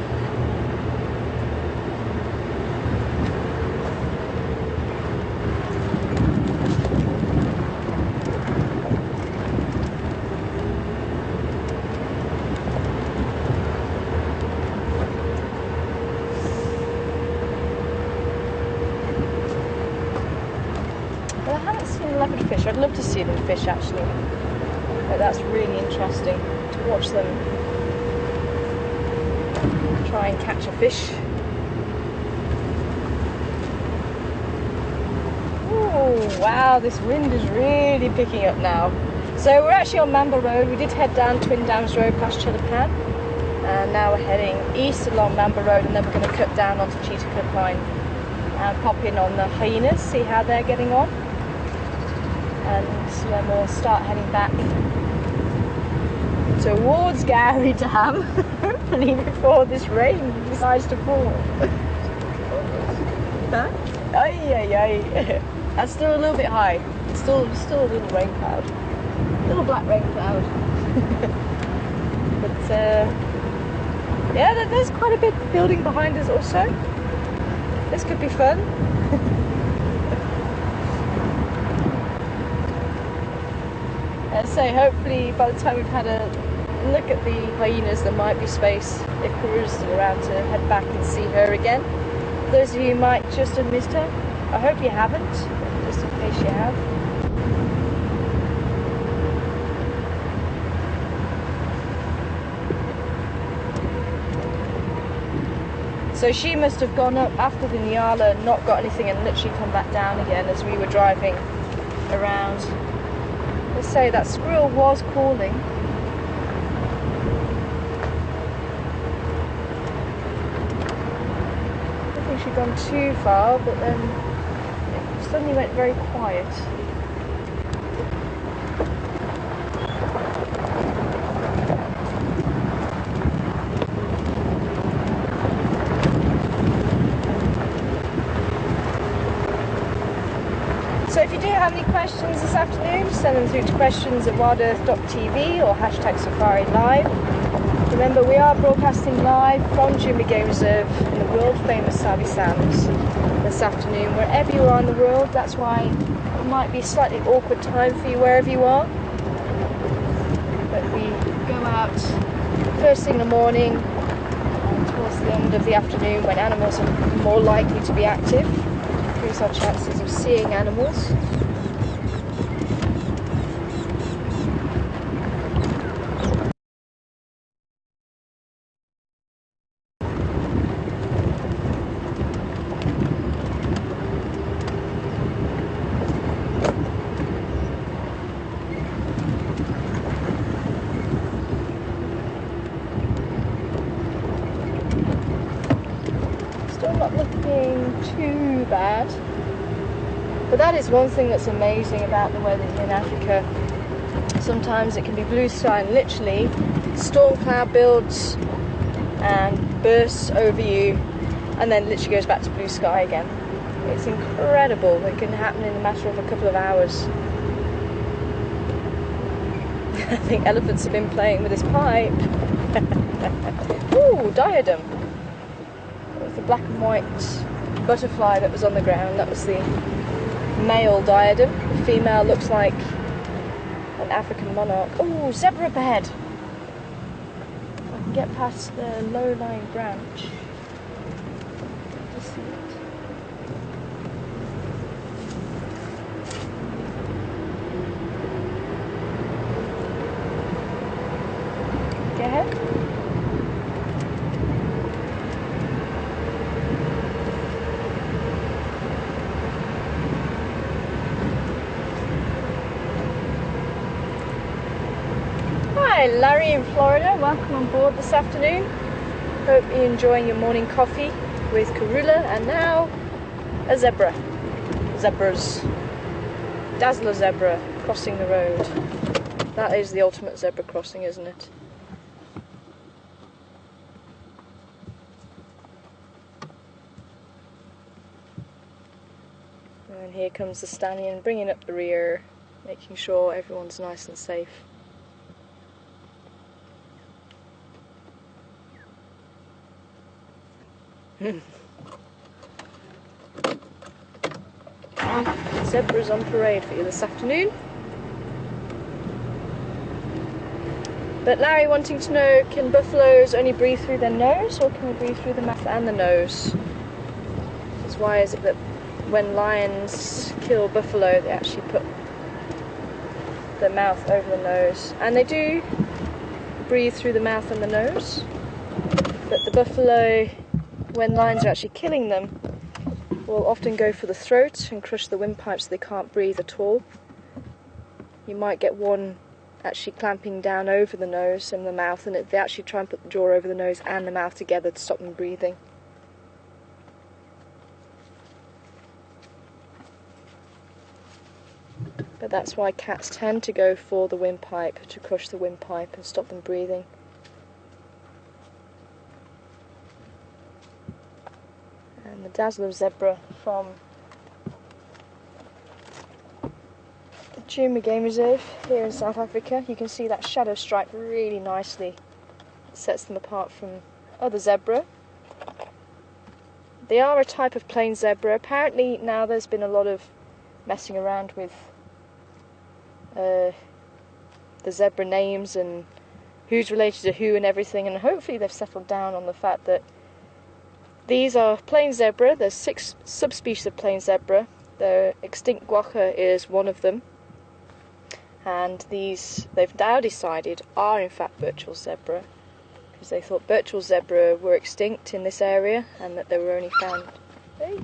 Leopard fish. I'd love to see them fish actually, but that's really interesting to watch them try and catch a fish. Ooh, wow, this wind is really picking up now. So we're actually on Mamba Road. We did head down Twin Dams Road past Chelapan, and now we're heading east along Mamba Road, and then we're going to cut down onto Cheetah Cliff Line and pop in on the hyenas, see how they're getting on. And then we'll start heading back towards Gary Dam, hopefully before this rain decides to fall. Huh? Ay. That's still a little bit high. It's still a little rain cloud. Little black rain cloud. But yeah, there's quite a bit building behind us also. This could be fun. So hopefully by the time we've had a look at the hyenas, there might be space if Karula's still around to head back and see her again. For those of you who might just have missed her, I hope you haven't, just in case you have. So she must have gone up after the Nyala, not got anything, and literally come back down again as we were driving around. Let's say that squirrel was calling. I don't think she'd gone too far, but then it suddenly went very quiet. So if you do have any questions this afternoon, send them through to questions@WildEarthTV or #SafariLive. Remember, we are broadcasting live from Djuma Game Reserve in the world famous Sabi Sands this afternoon. Wherever you are in the world, that's why it might be a slightly awkward time for you wherever you are. But we go out first thing in the morning and towards the end of the afternoon when animals are more likely to be active. Increase our chances of seeing animals. not looking too bad. But that is one thing that's amazing about the weather here in Africa. Sometimes it can be blue sky and literally storm cloud builds and bursts over you and then literally goes back to blue sky again. It's incredible. It can happen in a matter of a couple of hours. I think elephants have been playing with this pipe. Ooh, diadem. It was the black and white butterfly that was on the ground. That was the male diadem. The female looks like an African monarch. Oh, zebra up ahead. I can get past the low-lying branch. Just see it. Go ahead. Hi, Larry in Florida. Welcome on board this afternoon. Hope you're enjoying your morning coffee with KARULA, and now a zebra. Zebras. Dazzler zebra crossing the road. That is the ultimate zebra crossing, isn't it? And here comes the stallion bringing up the rear, making sure everyone's nice and safe. Zebras on parade for you this afternoon. But Larry wanting to know, can buffaloes only breathe through their nose, or can they breathe through the mouth and the nose? Because why is it that when lions kill buffalo they actually put their mouth over the nose? And they do breathe through the mouth and the nose, but the buffalo, when lions are actually killing them, will often go for the throat and crush the windpipe so they can't breathe at all. You might get one actually clamping down over the nose and the mouth, and they actually try and put the jaw over the nose and the mouth together to stop them breathing. But that's why cats tend to go for the windpipe, to crush the windpipe and stop them breathing. And the Dazzler zebra from the Djuma Game Reserve here in South Africa. You can see that shadow stripe really nicely. It sets them apart from other zebra. They are a type of plain zebra. Apparently now there's been a lot of messing around with the zebra names and who's related to who and everything, and hopefully they've settled down on the fact that these are plain zebra. There's 6 subspecies of plain zebra. The extinct guaca is one of them, and these they've now decided are in fact virtual zebra, because they thought virtual zebra were extinct in this area and that they were only found. Hey.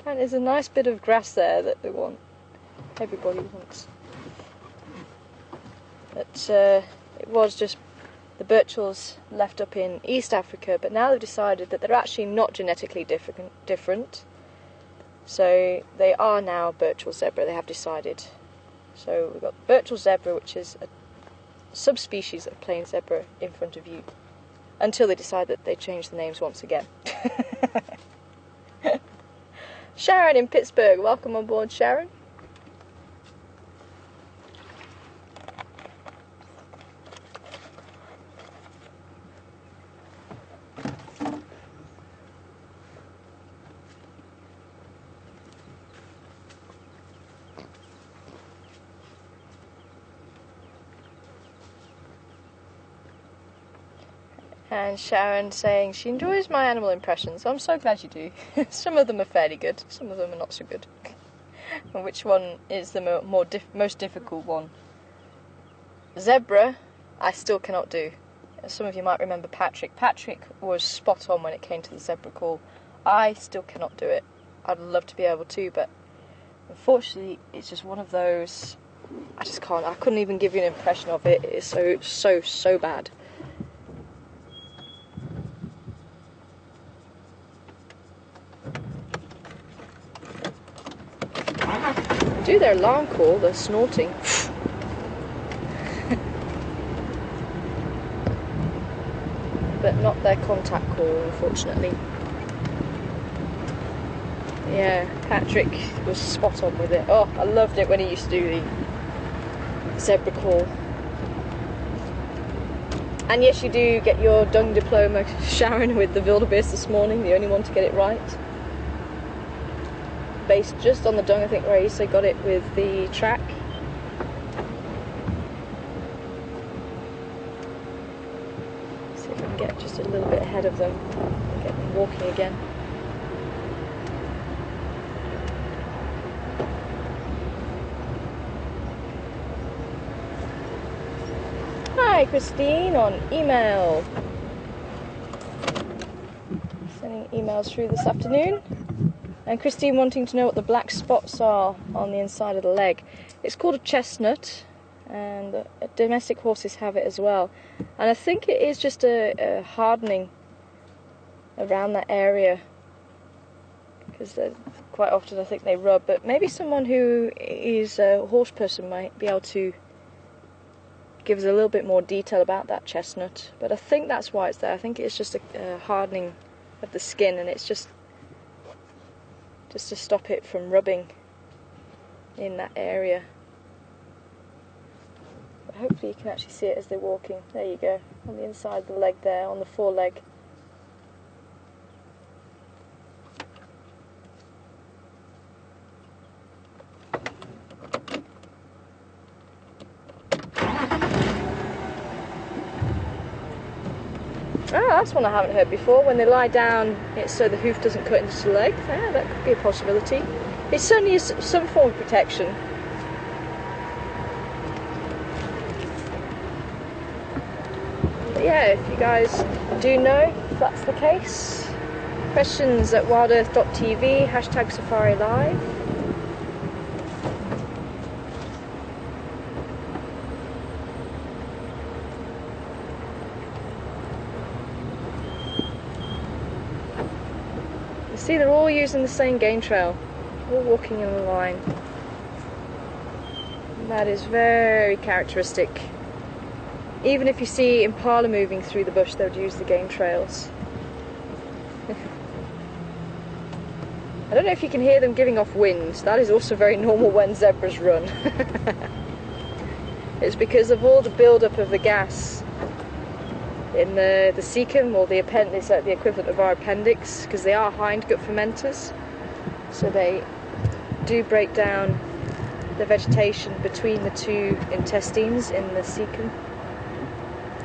And there's a nice bit of grass there that they want. Everybody wants. But it was just the birchals left up in East Africa, but now they've decided that they're actually not genetically different. So they are now virtual zebra, they have decided. So we've got virtual zebra, which is a subspecies of plain zebra, in front of you, until they decide that they change the names once again. Sharon in Pittsburgh, welcome on board, Sharon. And Sharon saying she enjoys my animal impressions. I'm so glad you do. Some of them are fairly good, some of them are not so good. And which one is the most difficult one? Zebra, I still cannot do. Some of you might remember Patrick. Patrick was spot on when it came to the zebra call. I still cannot do it. I'd love to be able to, but unfortunately it's just one of those, I just can't. I couldn't even give you an impression of it. It is so bad. do their alarm call, they're snorting. But not their contact call, unfortunately. Yeah, Patrick was spot on with it. Oh, I loved it when he used to do the zebra call. And yes, you do get your dung diploma, Sharon, with the wildebeest this morning, the only one to get it right. Based just on the dung, I think Raisa got it with the track. See if I can get just a little bit ahead of them, get them walking again. Hi Christine on email. Sending emails through this afternoon. And Christine wanting to know what the black spots are on the inside of the leg. It's called a chestnut, and domestic horses have it as well. And I think it is just a hardening around that area, because quite often I think they rub, but maybe someone who is a horse person might be able to give us a little bit more detail about that chestnut. But I think that's why it's there. I think it's just a hardening of the skin, and it's just to stop it from rubbing in that area. But hopefully you can actually see it as they're walking. There you go, on the inside of the leg there, on the foreleg. Oh, that's one I haven't heard before. When they lie down, it's so the hoof doesn't cut into the leg. Yeah, that could be a possibility. It certainly is some form of protection. But yeah, if you guys do know if that's the case, questions at WildEarthTV, #SafariLive. See, they're all using the same game trail, all walking in a line. And that is very characteristic. Even if you see impala moving through the bush, they would use the game trails. I don't know if you can hear them giving off wind. That is also very normal when zebras run. It's because of all the build-up of the gas in the cecum, or the appendix, like the equivalent of our appendix, because they are hindgut fermenters, so they do break down the vegetation between the two intestines in the cecum,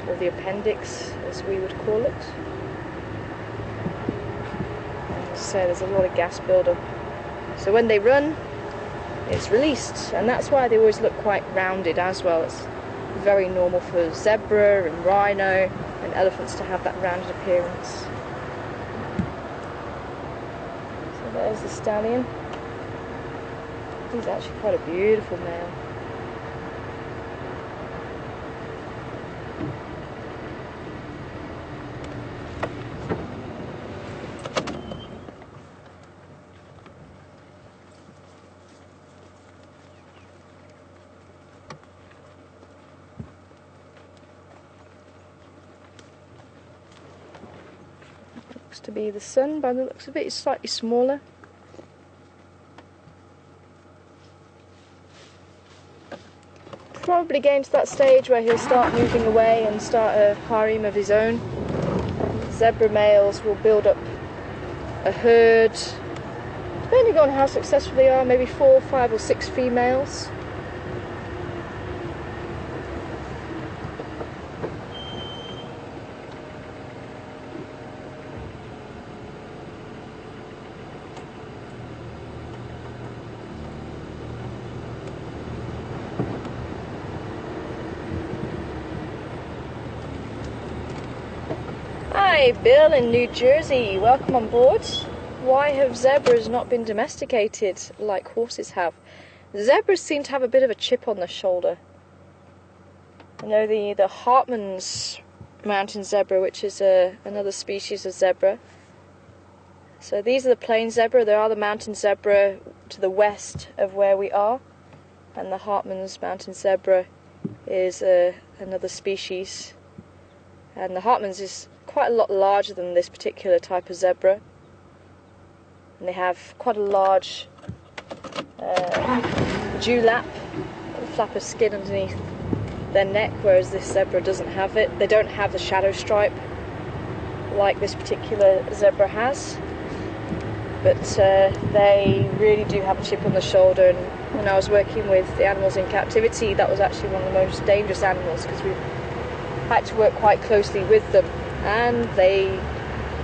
or the appendix as we would call it. And so there's a lot of gas build-up, so when they run it's released, and that's why they always look quite rounded as well. It's very normal for zebra and rhino and elephants to have that rounded appearance. So there's the stallion. He's actually quite a beautiful male. To be the sun by the looks of it. It's slightly smaller. Probably getting to that stage where he'll start moving away and start a harem of his own. Zebra males will build up a herd, depending on how successful they are, maybe 4, 5 or 6 females. Hi, Bill in New Jersey, welcome on board. Why have zebras not been domesticated like horses have? Zebras seem to have a bit of a chip on their shoulder. I know the Hartman's mountain zebra, which is another species of zebra. So these are the plain zebra. There are the mountain zebra to the west of where we are. and the Hartmann's mountain zebra is another species. And the Hartmann's is quite a lot larger than this particular type of zebra, and they have quite a large dewlap, a flap of skin underneath their neck, whereas this zebra doesn't have it. They don't have the shadow stripe like this particular zebra has, but they really do have a chip on the shoulder. And when I was working with the animals in captivity, that was actually one of the most dangerous animals, because we had to work quite closely with them, and they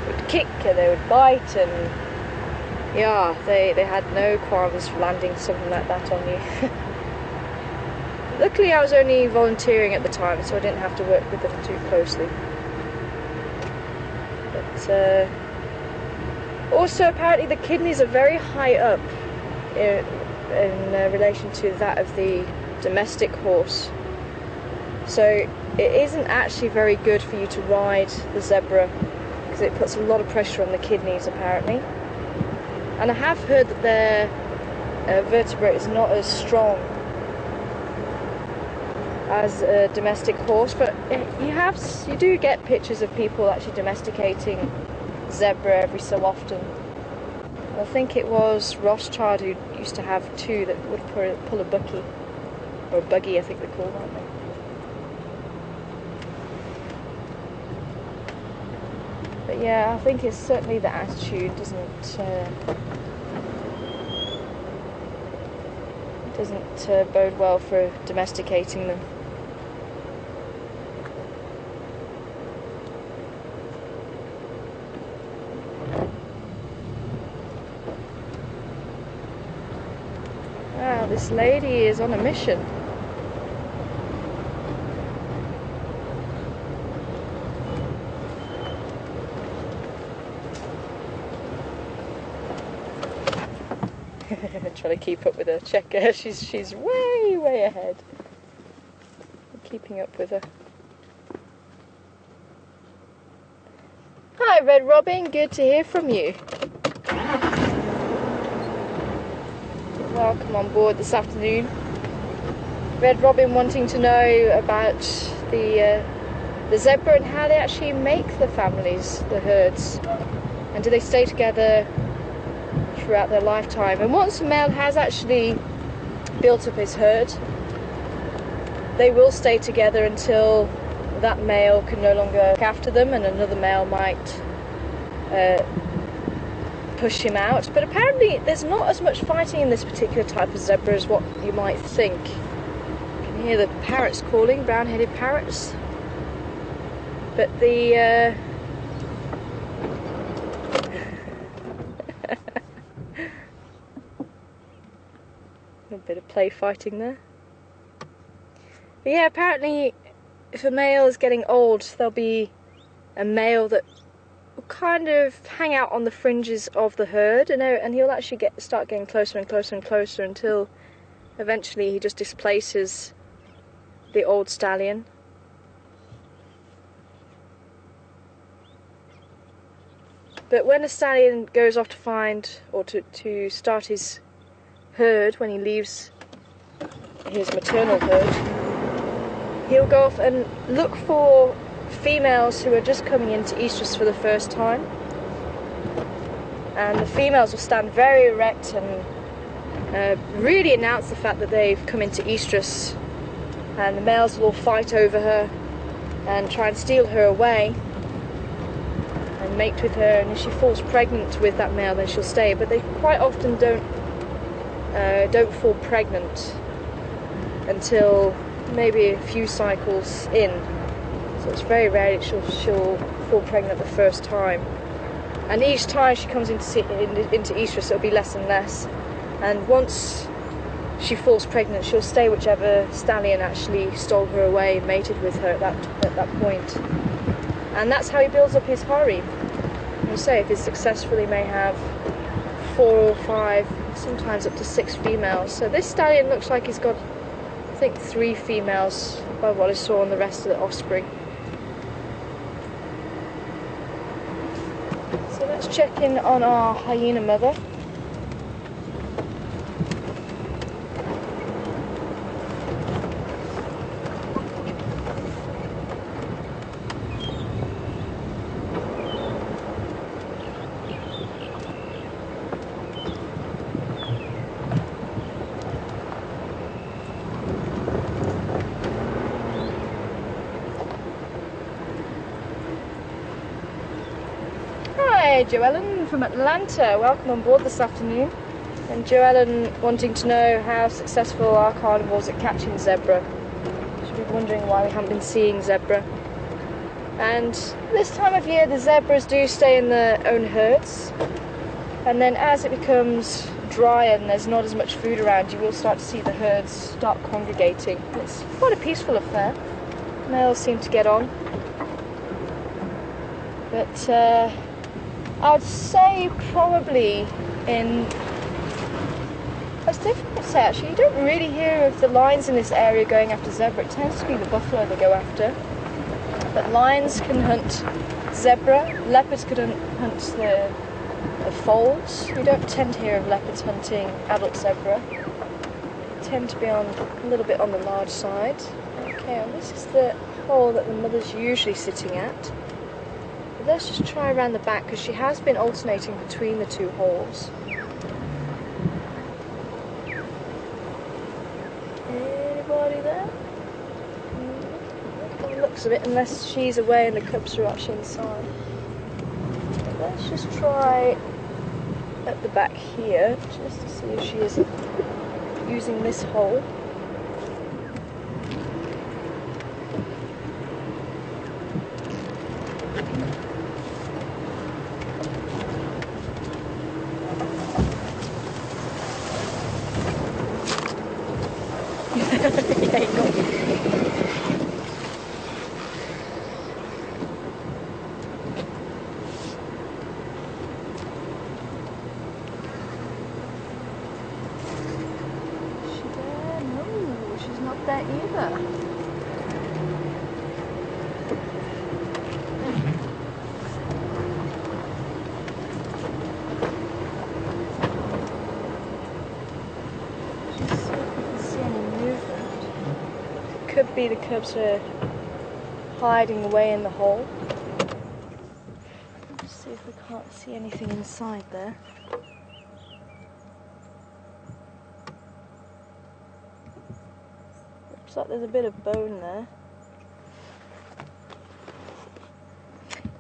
would kick and they would bite, and yeah, they had no qualms for landing something like that on you. Luckily I was only volunteering at the time, so I didn't have to work with them too closely. But also apparently the kidneys are very high up in relation to that of the domestic horse. So it isn't actually very good for you to ride the zebra, because it puts a lot of pressure on the kidneys apparently. And I have heard that their vertebrae is not as strong as a domestic horse, but you do get pictures of people actually domesticating zebra every so often. I think it was Rothschild who used to have two that would pull a bucky, or a buggy I think they're called, aren't they? But yeah, I think it's certainly the attitude doesn't bode well for domesticating them. Wow, this lady is on a mission. Trying to keep up with her. Check her. She's way ahead. I'm keeping up with her. Hi, Red Robin. Good to hear from you. Welcome on board this afternoon. Red Robin wanting to know about the zebra and how they actually make the families, the herds, and do they stay together throughout their lifetime. And once a male has actually built up his herd, they will stay together until that male can no longer look after them and another male might push him out. But apparently there's not as much fighting in this particular type of zebra as what you might think. You can hear the parrots calling, brown-headed parrots. But the a bit of play fighting there. But yeah, apparently if a male is getting old, there'll be a male that will kind of hang out on the fringes of the herd, and he'll actually start getting closer and closer and closer until eventually he just displaces the old stallion. But when a stallion goes off to find, or to start his herd, when he leaves his maternal herd, he'll go off and look for females who are just coming into estrus for the first time, and the females will stand very erect and really announce the fact that they've come into estrus, and the males will all fight over her and try and steal her away and mate with her, and if she falls pregnant with that male then she'll stay. But they quite often don't fall pregnant until maybe a few cycles in, so it's very rare that she'll fall pregnant the first time, and each time she comes into estrus it'll be less and less, and once she falls pregnant she'll stay whichever stallion actually stole her away and mated with her at that point. And that's how he builds up his harem. You say if he's successful he may have 4 or 5, sometimes up to 6 females. So this stallion looks like he's got, I think, 3 females by what I saw on the rest of the offspring. So let's check in on our hyena mother. Hi, Joellen from Atlanta. Welcome on board this afternoon. And Joellen wanting to know how successful our carnivores at catching zebra. Should be wondering why we haven't been seeing zebra. And this time of year the zebras do stay in their own herds. And then as it becomes drier and there's not as much food around, you will start to see the herds start congregating. It's quite a peaceful affair. Males seem to get on. But I would say probably it's difficult to say actually, you don't really hear of the lions in this area going after zebra. It tends to be the buffalo they go after. But lions can hunt zebra, leopards can hunt the foals. You don't tend to hear of leopards hunting adult zebra. They tend to be a little bit on the large side. Okay, and this is the hole that the mother's usually sitting at. But let's just try around the back because she has been alternating between the two holes. Anybody there? By the looks of it, unless she's away and the cubs are actually inside. But let's just try at the back here, just to see if she is using this hole. Okay, go. No, she's not there either. Just see if we can see any movement. Could be the cubs are hiding away in the hole. Let's see if we can't see anything inside there. Looks like there's a bit of bone there.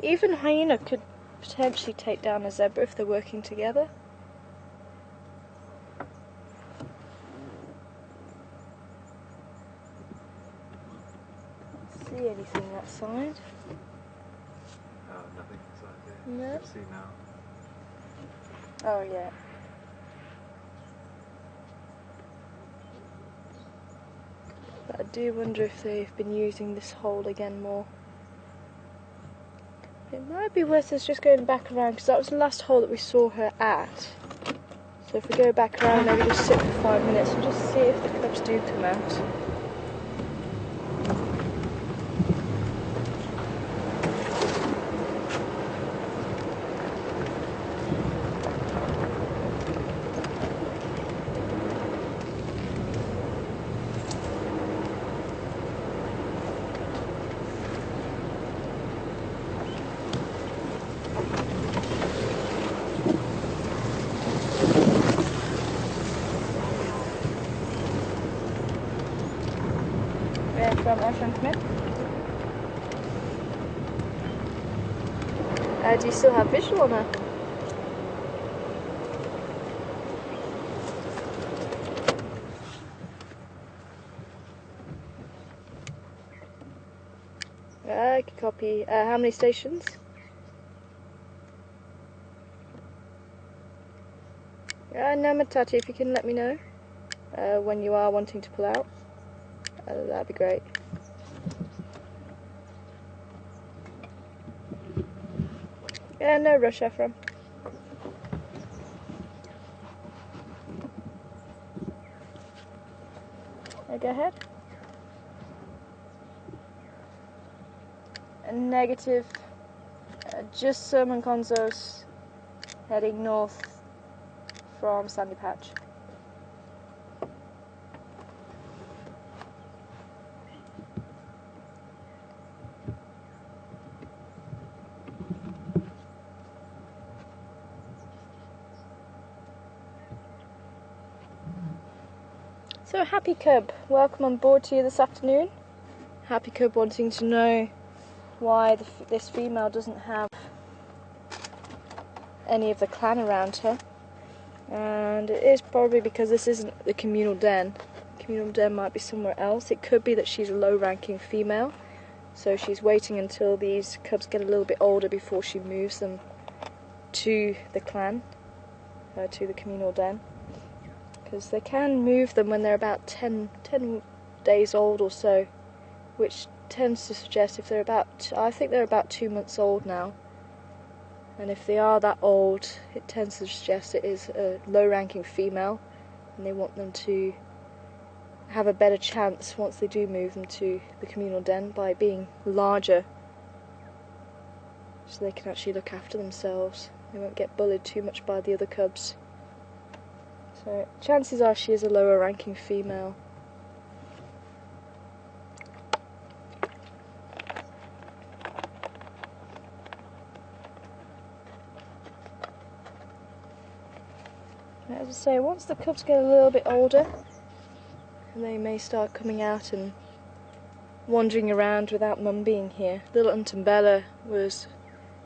Even hyena could potentially take down a zebra if they're working together. Can't see anything that side. Oh, nothing inside there. No. You can see now. Oh yeah. But I do wonder if they've been using this hole again more. It might be worth us just going back around because that was the last hole that we saw her at. So if we go back around, maybe just sit for 5 minutes and just see if the cubs do come out. From Smith. Do you still have visual on her? I can copy. How many stations? No, Matati, if you can let me know when you are wanting to pull out, that'd be great. Yeah, no rush, Ephraim. Go ahead. Negative. Just Sermon Conzos heading north from Sandy Patch. So Happy Cub, welcome on board to you this afternoon. Happy Cub wanting to know why this female doesn't have any of the clan around her. And it is probably because this isn't the communal den. The communal den might be somewhere else. It could be that she's a low-ranking female, so she's waiting until these cubs get a little bit older before she moves them to the clan, to the communal den. Because they can move them when they're about 10 days old or so, which tends to suggest if they're about, I think they're about 2 months old now. And if they are that old, it tends to suggest it is a low-ranking female, and they want them to have a better chance once they do move them to the communal den by being larger, so they can actually look after themselves. They won't get bullied too much by the other cubs. So chances are she is a lower-ranking female. As I say, once the cubs get a little bit older, they may start coming out and wandering around without Mum being here. Little Bella was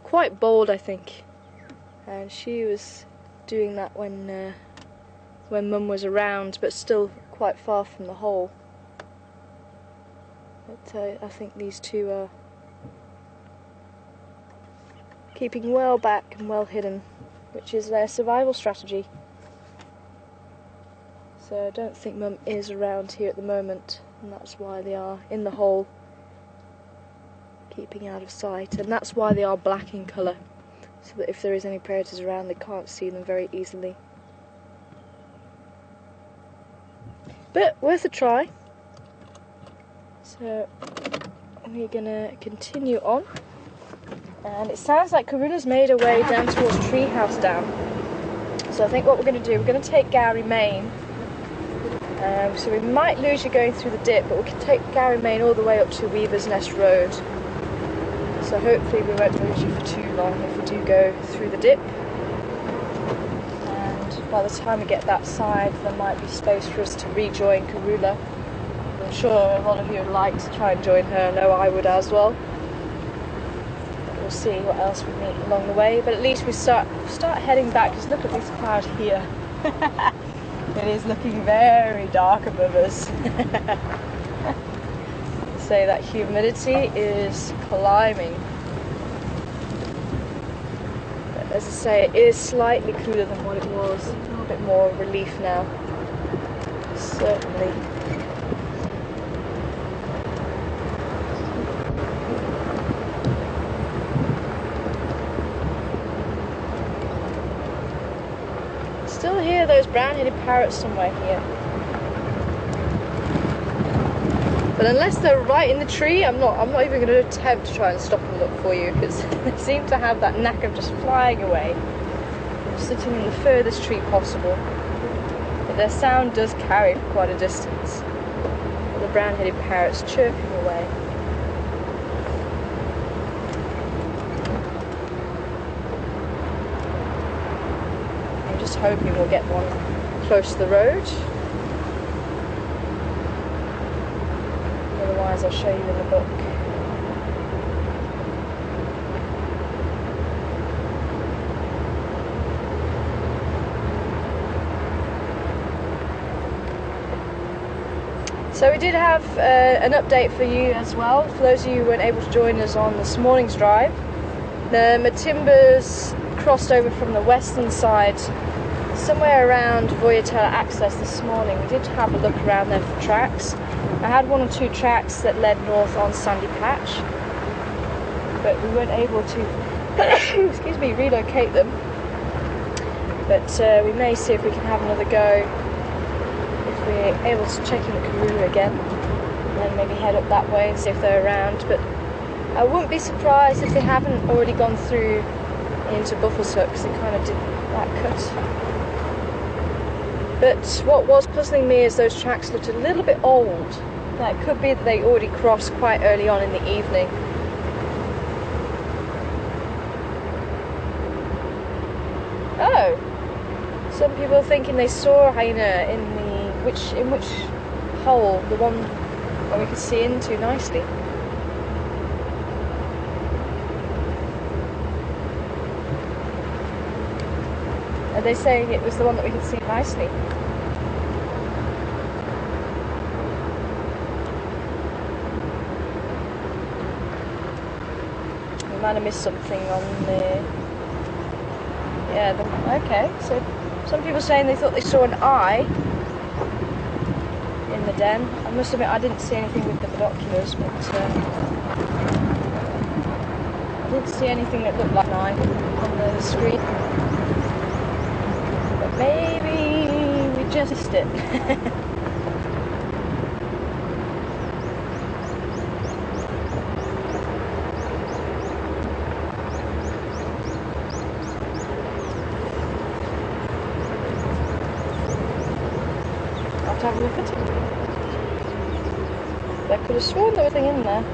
quite bold, I think, and she was doing that when Mum was around, but still quite far from the hole. But I think these two are keeping well back and well hidden, which is their survival strategy. So I don't think Mum is around here at the moment, and that's why they are in the hole, keeping out of sight, and that's why they are black in colour, so that if there is any predators around they can't see them very easily. But worth a try. So we're gonna continue on, and it sounds like Karula's made her way down towards Treehouse Dam. So I think what we're gonna do, we're gonna take Gowrie Main. So we might lose you going through the dip, but we can take Gowrie Main all the way up to Weaver's Nest Road. So hopefully we won't lose you for too long if we do go through the dip. And by the time we get that side, there might be space for us to rejoin Karula. I'm sure a lot of you would like to try and join her. I know I would as well. But we'll see what else we meet along the way. But at least we start heading back, because look at this cloud here. It is looking very dark above us. So that humidity is climbing. But as I say, it is slightly cooler than what it was. A little bit more relief now. Certainly. Still hear those brown-headed parrots somewhere here. But unless they're right in the tree, I'm not even going to attempt to try and stop and look for you, because they seem to have that knack of just flying away, sitting in the furthest tree possible. But their sound does carry for quite a distance. The brown-headed parrots chirping away. Just hoping we'll get one close to the road. Otherwise I'll show you in the book. So we did have an update for you as well, for those of you who weren't able to join us on this morning's drive. The Matimbas crossed over from the western side somewhere around Voyatella access this morning. We did have a look around there for tracks. I had one or two tracks that led north on Sandy Patch, but we weren't able to excuse me, relocate them. But we may see if we can have another go if we're able to check in at Karula again, and then maybe head up that way and see if they're around. But I wouldn't be surprised if they haven't already gone through into Buffelshoek, because they kind of did that cut. But what was puzzling me is those tracks looked a little bit old. Now, it could be that they already crossed quite early on in the evening. Oh! Some people are thinking they saw a hyena in which hole? The one where we could see into nicely. Are they saying it was the one that we could see nicely? We might have missed something on the... Yeah, okay, so some people saying they thought they saw an eye in the den. I must admit I didn't see anything with the binoculars, but I didn't see anything that looked like an eye on the screen. But maybe we just missed it. Have a look at it. I could have sworn there was something in there.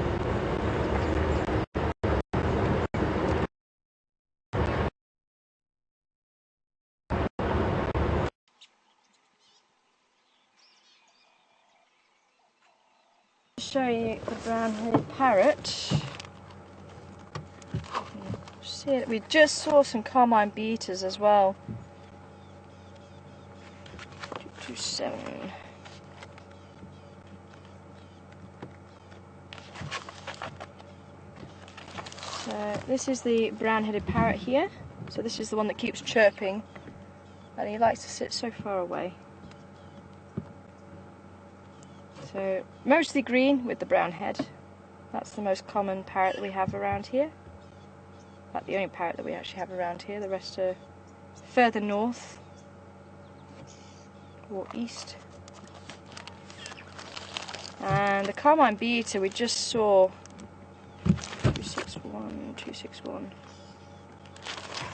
I'll show you the brown-headed parrot. See it? We just saw some carmine beaters as well. 227. So this is the brown-headed parrot here. So this is the one that keeps chirping, and he likes to sit so far away. So mostly green with the brown head. That's the most common parrot that we have around here. That's the only parrot that we actually have around here. The rest are further north or east. And the carmine beater we just saw. 261, 261.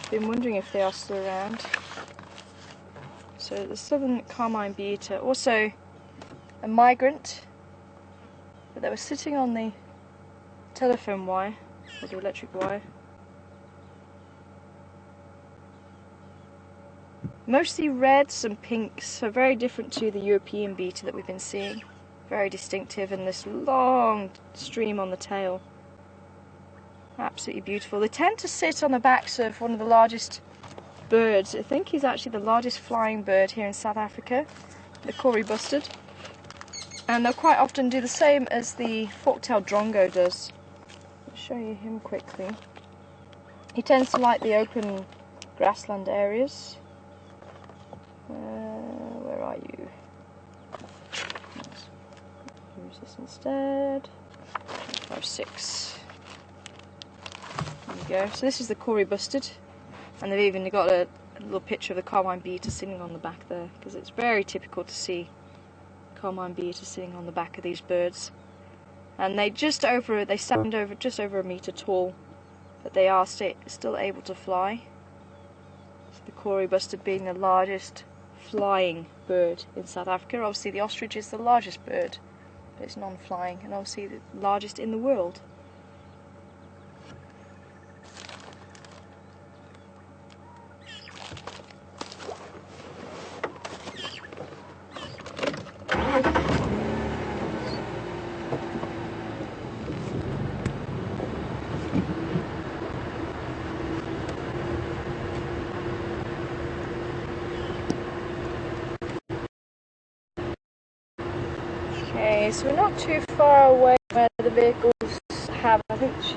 Been wondering if they are still around. So the southern carmine beater, also a migrant, but they were sitting on the telephone wire or the electric wire. Mostly reds and pinks, so very different to the European beater that we've been seeing. Very distinctive, and this long stream on the tail. Absolutely beautiful. They tend to sit on the backs of one of the largest birds. I think he's actually the largest flying bird here in South Africa, the Kori bustard. And they'll quite often do the same as the fork-tailed drongo does. I'll show you him quickly. He tends to like the open grassland areas. Where are you? Let's use this instead. 5.6. There we go. So this is the Kori bustard, and they've even got a little picture of the carmine beater sitting on the back there, because it's very typical to see carmine beater sitting on the back of these birds. And they stand over just over a metre tall, but they are still able to fly. So the Kori bustard being the largest flying bird in South Africa. Obviously the ostrich is the largest bird, but it's non-flying, and obviously the largest in the world. Okay, so we're not too far away where the vehicles have, I think she...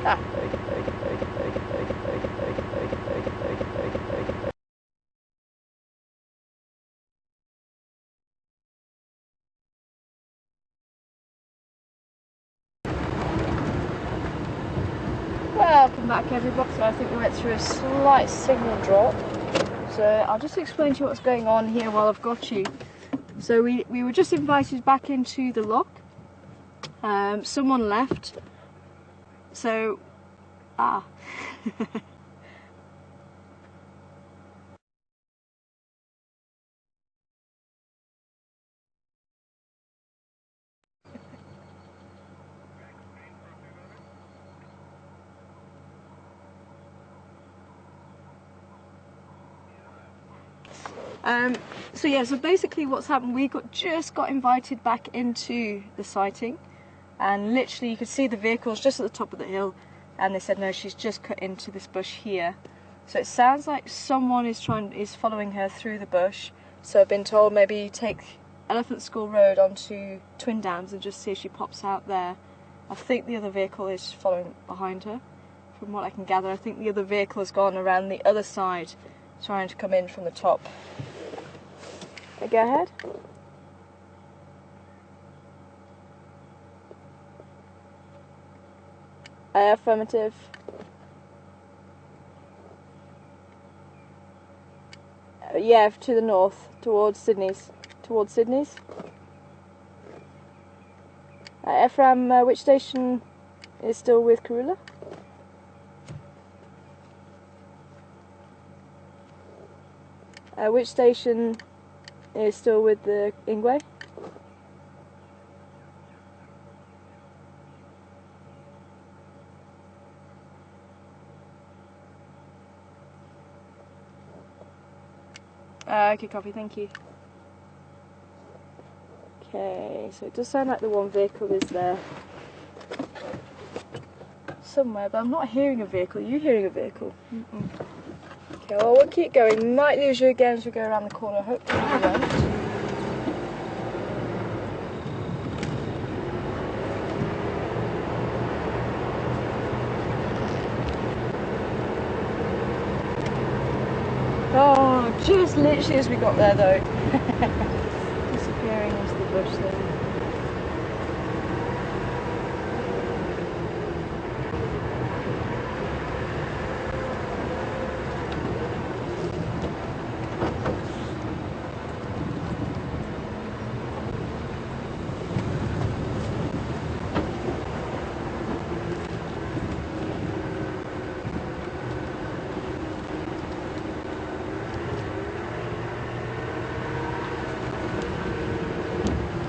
Ah, there we go, there we go, there we go, there we go, there we go, there we go, there we go, there we go, there we go, there we go, there we go. Welcome back everybody. So I think we went through a slight signal drop. So I'll just explain to you what's going on here while I've got you. So we were just invited back into the loch. Someone left. So, so yeah, so basically what's happened, we just got invited back into the sighting, and literally you could see the vehicles just at the top of the hill, and they said no, she's just cut into this bush here. So it sounds like someone is following her through the bush. So I've been told maybe take Elephant School Road onto Twin Dams and just see if she pops out there. I think the other vehicle is following behind her. From what I can gather, I think the other vehicle has gone around the other side, trying to come in from the top. Go ahead. Affirmative. Yeah, to the north, towards Sydney's. Towards Sydney's. Ephraim, which station is still with KARULA? Which station is still with the Ingwe? Okay, copy, thank you. Okay, so it does sound like the one vehicle is there somewhere, but I'm not hearing a vehicle. Are you hearing a vehicle? Okay, well, we'll keep going. We might lose you again as we go around the corner. Hopefully we won't. Oh, just literally as we got there though. Disappearing into the bush there.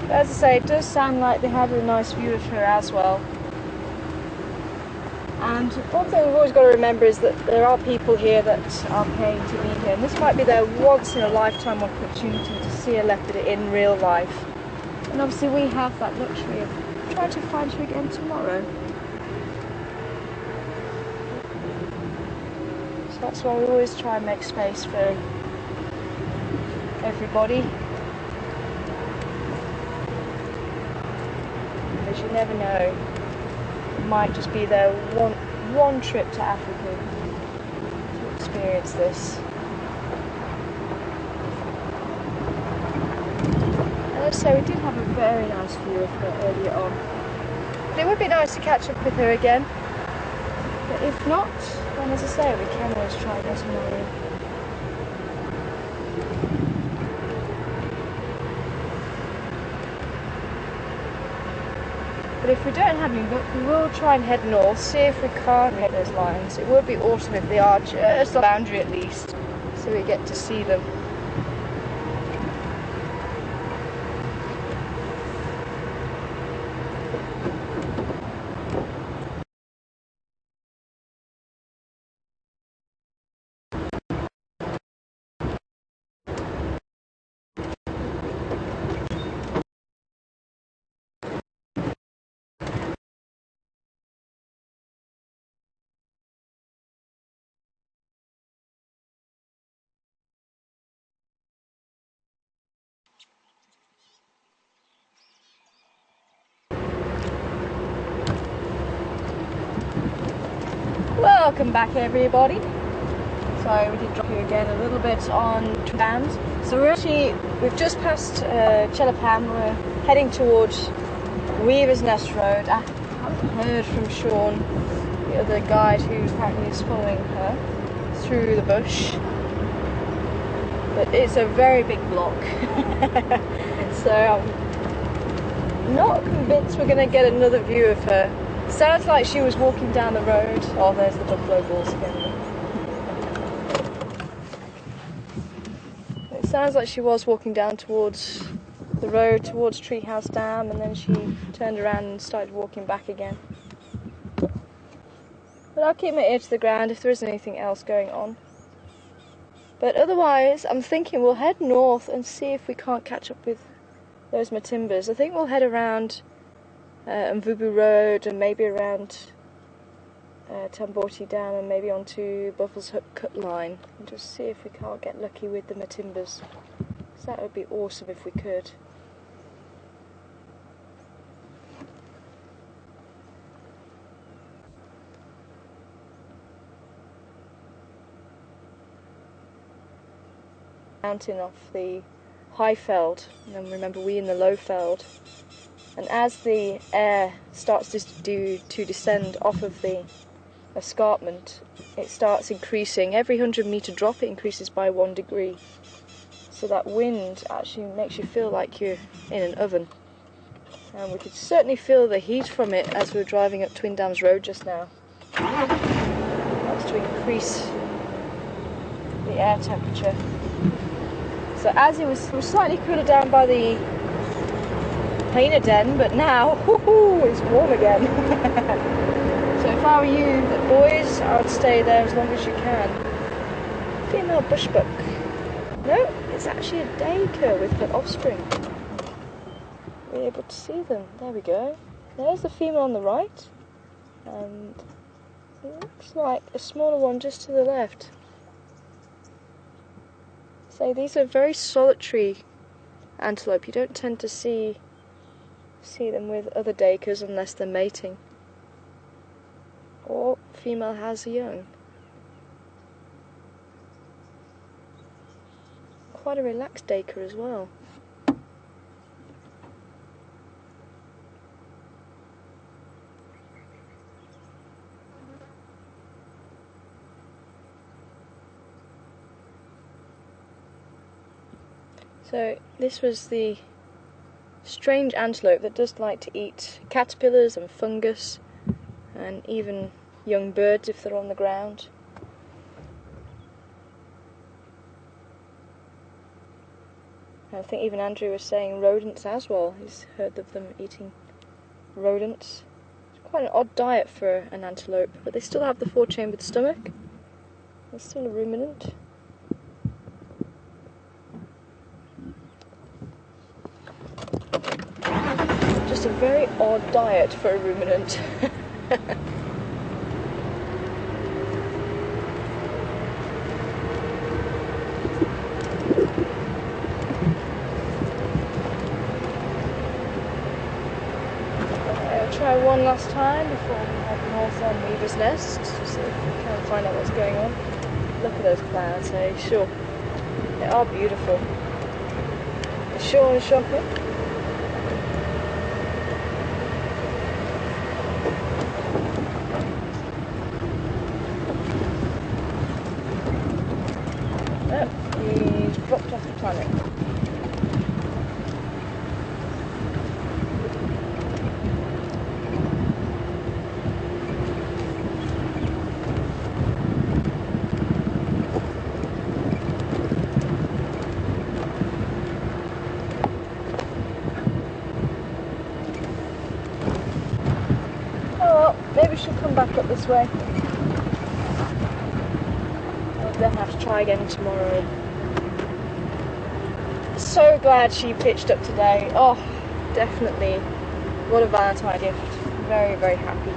As I say, it does sound like they had a nice view of her as well. And one thing we've always got to remember is that there are people here that are paying to be here, and this might be their once in a lifetime opportunity to see a leopard in real life. And obviously we have that luxury of trying to find her again tomorrow. So that's why we always try and make space for everybody. Because you never know, it might just be their one trip to Africa to experience this. And let's say we did have a very nice view of her earlier on. But it would be nice to catch up with her again. But if not, then as I say, we can always try again tomorrow. But if we don't have any luck, we will try and head north, see if we can't hit those lines. It would be awesome if they are just on the boundary at least, so we get to see them. Welcome back everybody. So we did drop you again a little bit on Dams. So we've just passed Chelapam. We're heading towards Weaver's Nest Road. I haven't heard from Sean, the other guide who apparently is following her through the bush. But it's a very big block. So I'm not convinced we're going to get another view of her. Sounds like she was walking down the road. Oh, there's the buffalo balls again. It sounds like she was walking down towards the road, towards Treehouse Dam, and then she turned around and started walking back again. But I'll keep my ear to the ground if there is anything else going on. But otherwise, I'm thinking we'll head north and see if we can't catch up with those Matimbas. I think we'll head around Mvubu Road and maybe around Tamborti Dam and maybe onto Buffles Hook Cut Line and just see if we can't get lucky with the matimbas. So that would be awesome if we could. Mountain off the high feld, and then remember we in the low feld, and as the air starts to descend off of the escarpment, it starts increasing. Every 100-meter drop it increases by 1 degree, so that wind actually makes you feel like you're in an oven, and we could certainly feel the heat from it as we were driving up Twin Dams Road just now. That's to increase the air temperature. So as it was slightly cooler down by the hyena den, but now it's warm again. So if I were you, boys, I would stay there as long as you can. Female bushbuck. No, it's actually a duiker with her offspring. We're able to see them. There we go. There's the female on the right, and it looks like a smaller one just to the left. So these are very solitary antelope. You don't tend to see them with other duikers unless they're mating, or female has a young. Quite a relaxed duiker as well. So this was the strange antelope that does like to eat caterpillars and fungus and even young birds if they're on the ground. And I think even Andrew was saying rodents as well. He's heard of them eating rodents. It's quite an odd diet for an antelope, but they still have the 4-chambered stomach. They're still a ruminant. Just a very odd diet for a ruminant. I'll try one last time before we head north on Weaver's Nest, to see if we can find out what's going on. Look at those clouds, eh? Sure. They are beautiful. Sure, shocking. He's dropped off the planet. Oh well, maybe she'll come back up this way. I'll then have to try again tomorrow. So glad she pitched up today. Oh, definitely. What a Valentine gift. Very, very happy.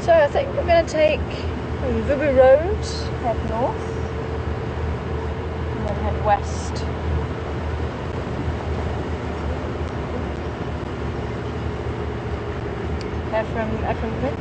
So I think we're going to take Vubu Road, head north, and then head west. From Clint.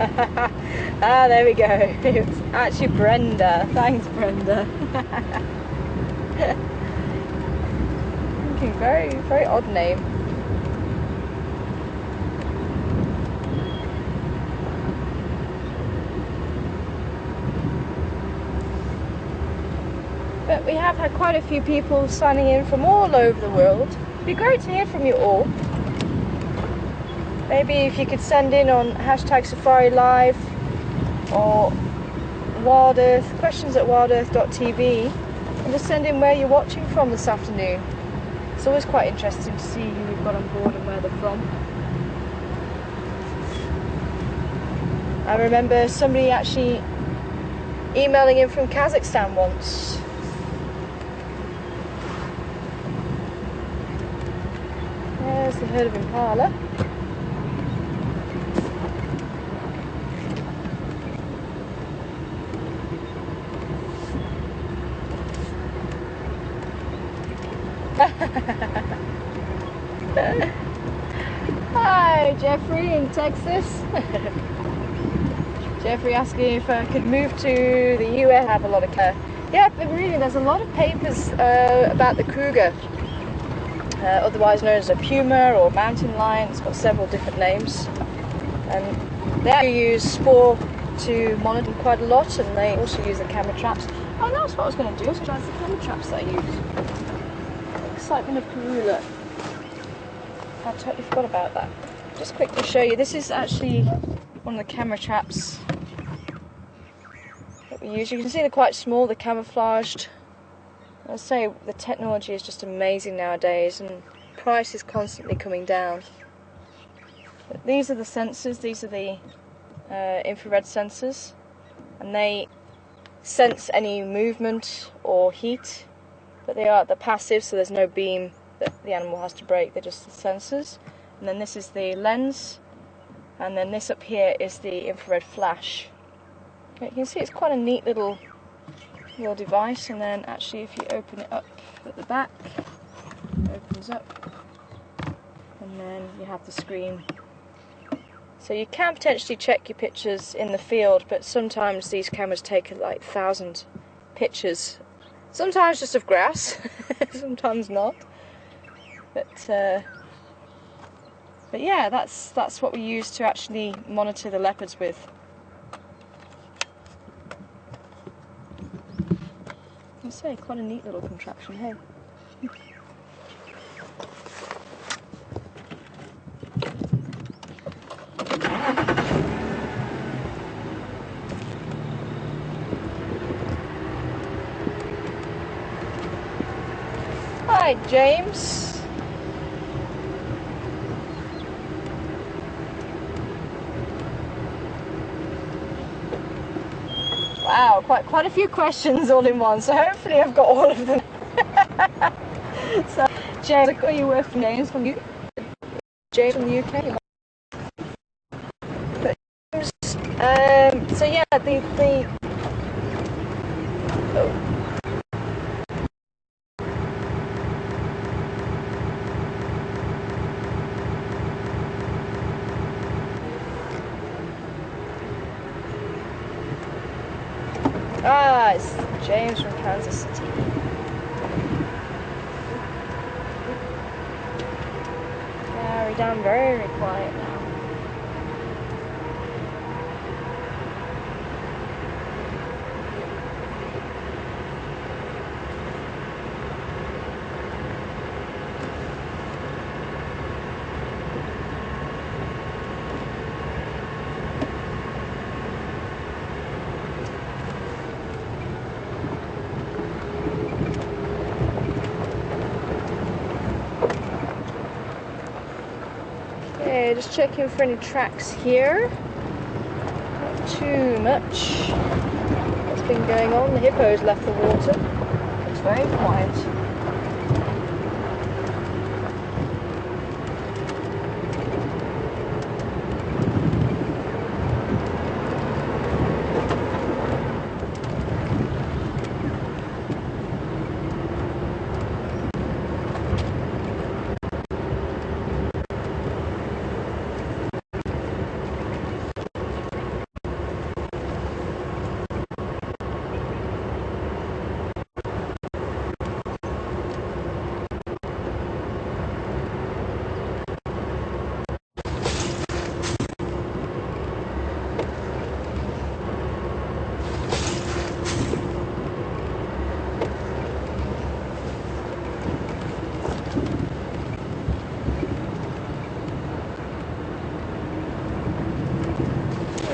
Ah, there we go. It's actually Brenda. Thanks, Brenda. Thinking very, very odd name. But we have had quite a few people signing in from all over the world. It'd be great to hear from you all. Maybe if you could send in on #SafariLive or Wild Earth, questions at WildEarthTV, and just send in where you're watching from this afternoon. It's always quite interesting to see who we've got on board and where they're from. I remember somebody actually emailing in from Kazakhstan once. There's the herd of impala. Hi, Jeffrey in Texas. Jeffrey asking if I could move to the US. Have a lot of care. Yeah, but really, there's a lot of papers about the cougar, otherwise known as a puma or mountain lion. It's got several different names, and they actually use spore to monitor them quite a lot, and they also use the camera traps. Oh, that's what I was going to do. I was going to try the camera traps that I use. Excitement of KARULA. I totally forgot about that. Just quickly show you. This is actually one of the camera traps that we use. You can see they're quite small. They're camouflaged. I say the technology is just amazing nowadays, and price is constantly coming down. But these are the sensors. These are the infrared sensors, and they sense any movement or heat. But they're passive, so there's no beam that the animal has to break. They're just the sensors. And then this is the lens, and then this up here is the infrared flash. Okay, you can see it's quite a neat little device. And then actually, if you open it up at the back, it opens up, and then you have the screen. So you can potentially check your pictures in the field, but sometimes these cameras take like 1,000 pictures. Sometimes just of grass, sometimes not. But yeah, that's what we use to actually monitor the leopards with. I say, quite a neat little contraption, hey? Hi, James. Wow, quite a few questions all in one, so hopefully I've got all of them. So, James, I've got your word for names from you. James from the UK. But James, so yeah, the oh. Ah, it's James from Kansas City. Yeah, we're down very quiet now. Okay, just checking for any tracks here. Not too much. What's been going on? The hippo's left the water. It's very quiet.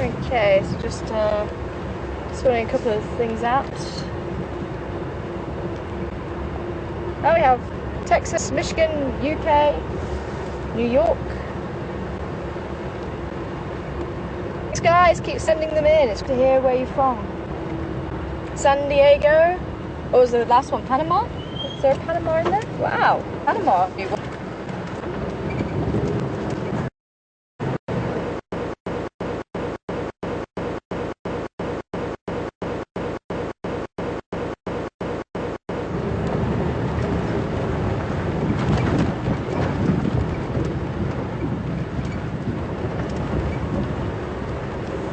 Okay, so just sorting a couple of things out. Oh, we have Texas, Michigan, UK, New York. These guys keep sending them in. It's good to hear where you're from. San Diego. What was the last one? Panama? Is there a Panama in there? Wow, Panama.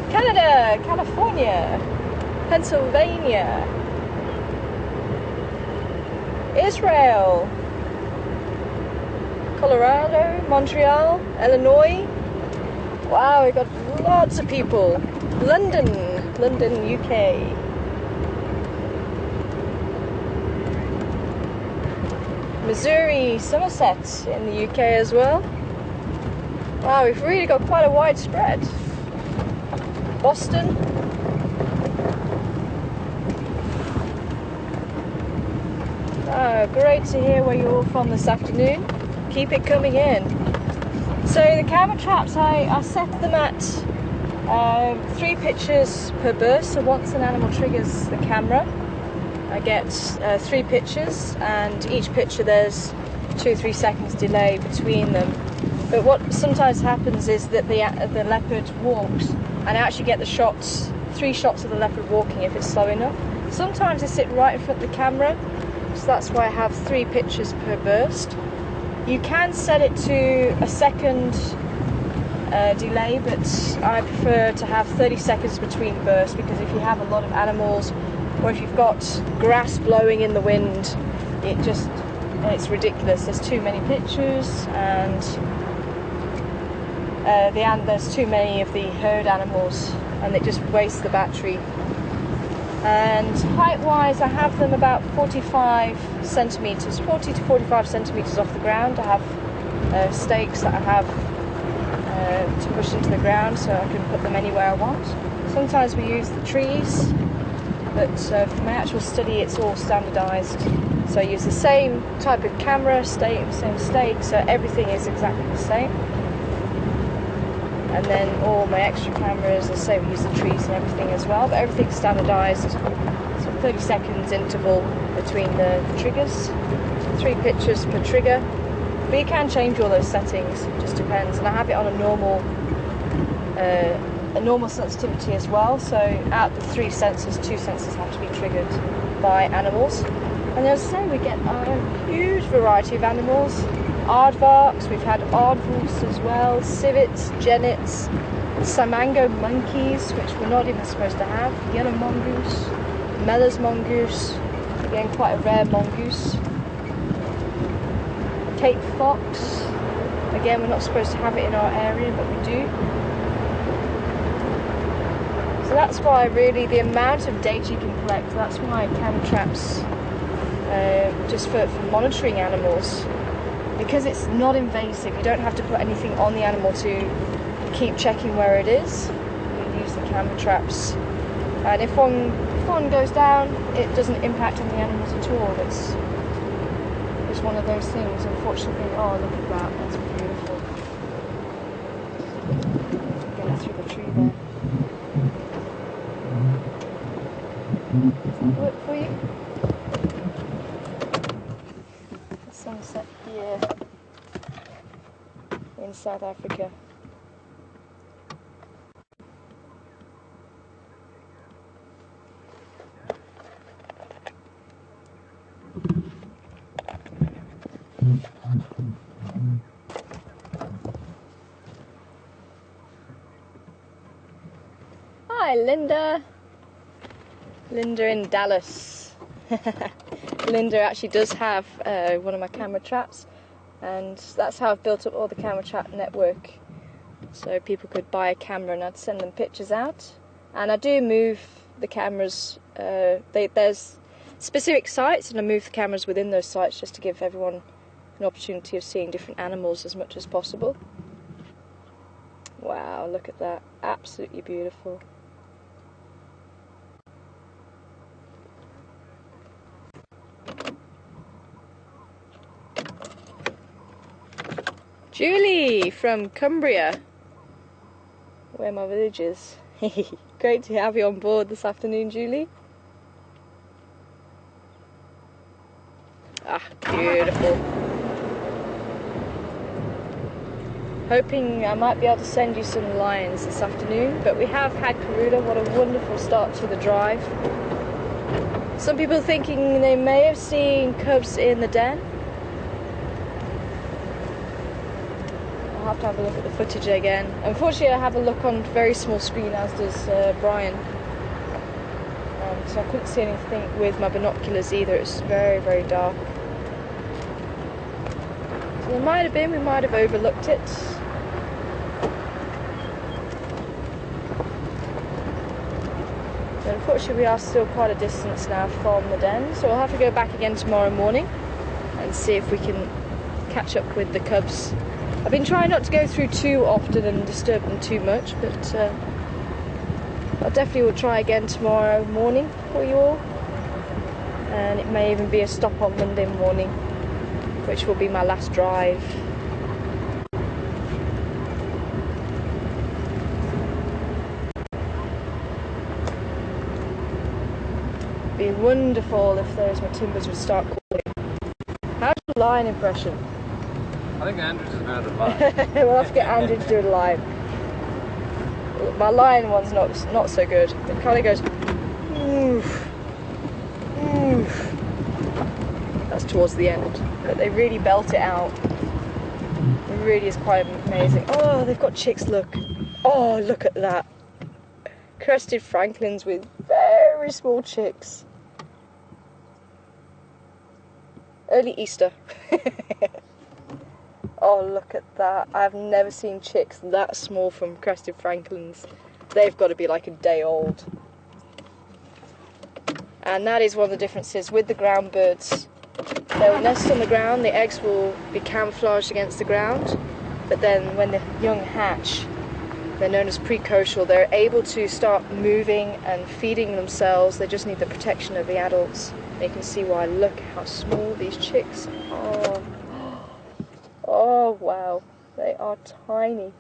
Canada, California, Pennsylvania, Israel, Colorado, Montreal, Illinois. Wow, we've got lots of people. London, UK. Missouri, Somerset in the UK as well. Wow, we've really got quite a wide spread. Boston. Oh, great to hear where you're all from this afternoon. Keep it coming in. So the camera traps, I set them at 3 pictures per burst. So once an animal triggers the camera, I get 3 pictures, and each picture there's 2-3 seconds delay between them. But what sometimes happens is that the leopard walks, and I actually get the shots, 3 shots of the leopard walking if it's slow enough. Sometimes they sit right in front of the camera, so that's why I have 3 pictures per burst. You can set it to a second delay, but I prefer to have 30 seconds between bursts, because if you have a lot of animals, or if you've got grass blowing in the wind, it's ridiculous. There's too many pictures, and there's too many of the herd animals, and it just wastes the battery. And height-wise, I have them about 45 centimeters, 40 to 45 centimeters off the ground. I have stakes that I have to push into the ground, so I can put them anywhere I want. Sometimes we use the trees, but for my actual study, it's all standardized. So I use the same type of camera, same stake, so everything is exactly the same. And then all my extra cameras, the same, we use the trees and everything as well, but everything's standardised. So 30 seconds interval between the triggers, 3 pictures per trigger. But you can change all those settings, it just depends. And I have it on a normal sensitivity as well, so out of the 3 sensors, 2 sensors have to be triggered by animals. And as I say, we get a huge variety of animals. Aardvarks, we've had aardvarks as well, civets, genets, samango monkeys, which we're not even supposed to have, yellow mongoose, Mellor's mongoose, again quite a rare mongoose, Cape fox, again we're not supposed to have it in our area, but we do. So that's why really the amount of data you can collect, that's why camera traps, just for monitoring animals. Because it's not invasive, you don't have to put anything on the animal to keep checking where it is. You use the camera traps, and if one goes down, it doesn't impact on the animals at all. It's one of those things, unfortunately. Oh, look at that, that's beautiful. Get it through the tree there. Does that work for you? The sunset here in South Africa. Hi Linda! Linda in Dallas. Linda actually does have one of my camera traps, and that's how I've built up all the camera trap network. So people could buy a camera and I'd send them pictures out. And I do move the cameras, there's specific sites, and I move the cameras within those sites just to give everyone an opportunity of seeing different animals as much as possible. Wow, look at that. Absolutely beautiful. Julie from Cumbria, where my village is. Great to have you on board this afternoon, Julie. Ah, beautiful. Hoping I might be able to send you some lions this afternoon, but we have had KARULA. What a wonderful start to the drive. Some people thinking they may have seen cubs in the den. I'll have to have a look at the footage again. Unfortunately, I have a look on very small screen, as does Brian. So I couldn't see anything with my binoculars either. It's very, very dark. So there might have been, we might have overlooked it. But unfortunately, we are still quite a distance now from the den, so we'll have to go back again tomorrow morning and see if we can catch up with the cubs. I've been trying not to go through too often and disturb them too much, but I definitely will try again tomorrow morning for you all. And it may even be a stop on Monday morning, which will be my last drive. It'd be wonderful if those timbers would start calling. How's your lion impression? I think Andrew's is better than mine. We'll have to get Andrew to do a lion. My lion one's not so good. It kind of goes, oof, oof. That's towards the end, but they really belt it out. It really is quite amazing. Oh, they've got chicks, look. Oh, look at that. Crested francolins with very small chicks. Early Easter. Oh, look at that. I've never seen chicks that small from crested francolins. They've got to be like a day old. And that is one of the differences with the ground birds. They'll nest on the ground, the eggs will be camouflaged against the ground, but then when the young hatch, they're known as precocial, they're able to start moving and feeding themselves. They just need the protection of the adults. You can see why. Look how small these chicks are. Oh wow, they are tiny.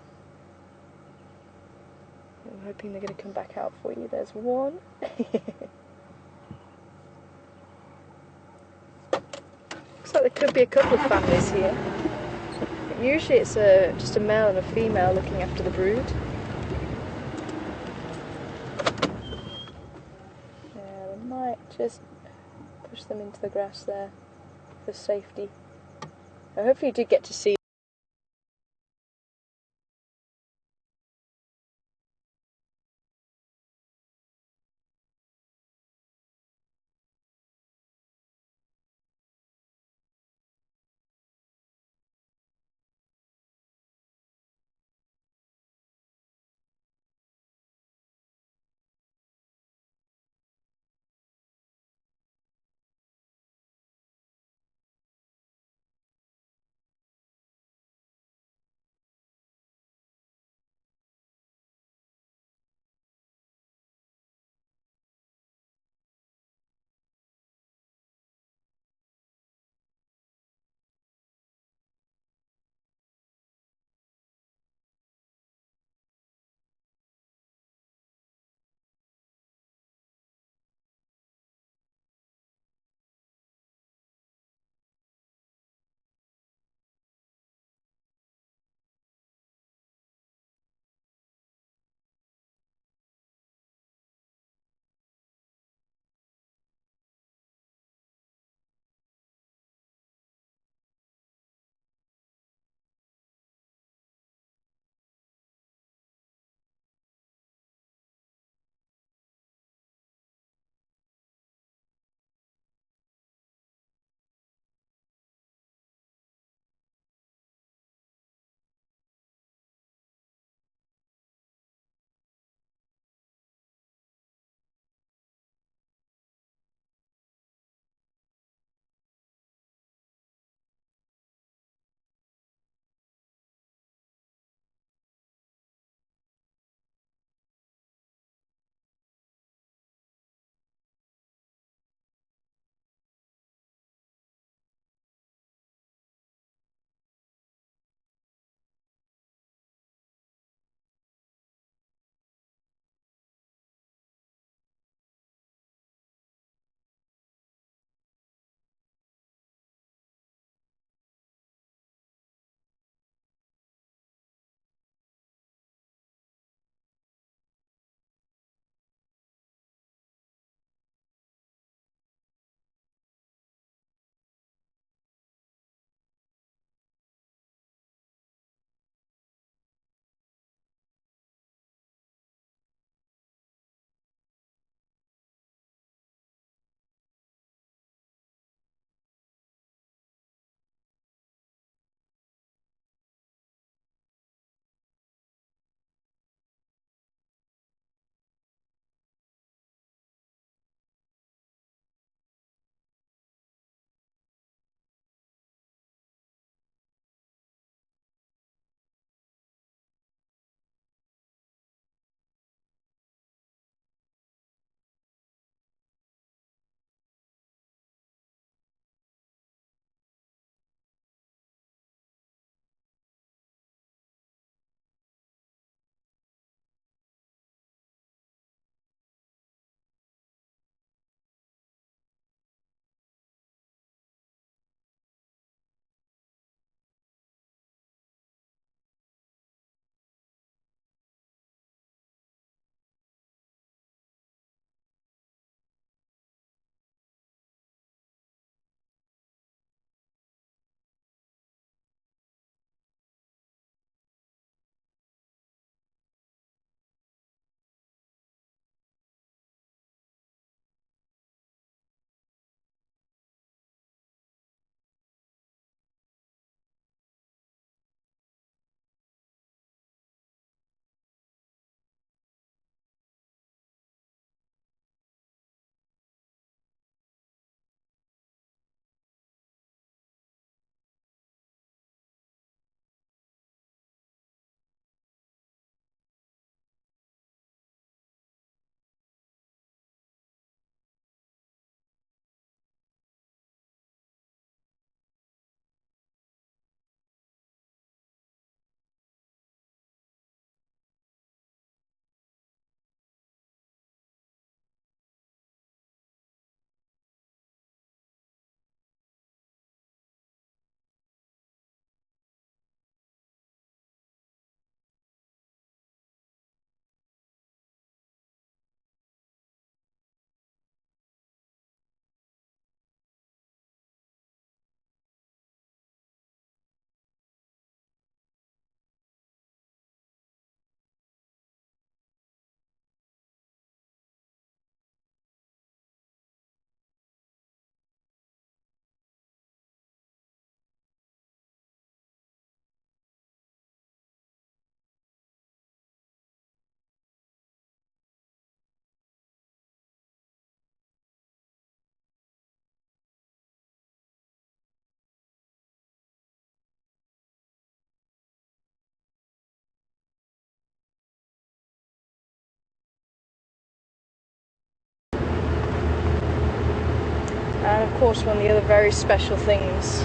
I'm hoping they're going to come back out for you. There's one. Looks like there could be a couple of families here. But usually it's just a male and a female looking after the brood. Yeah, they might just push them into the grass there for safety. I hopefully you did get to see course, one of the other very special things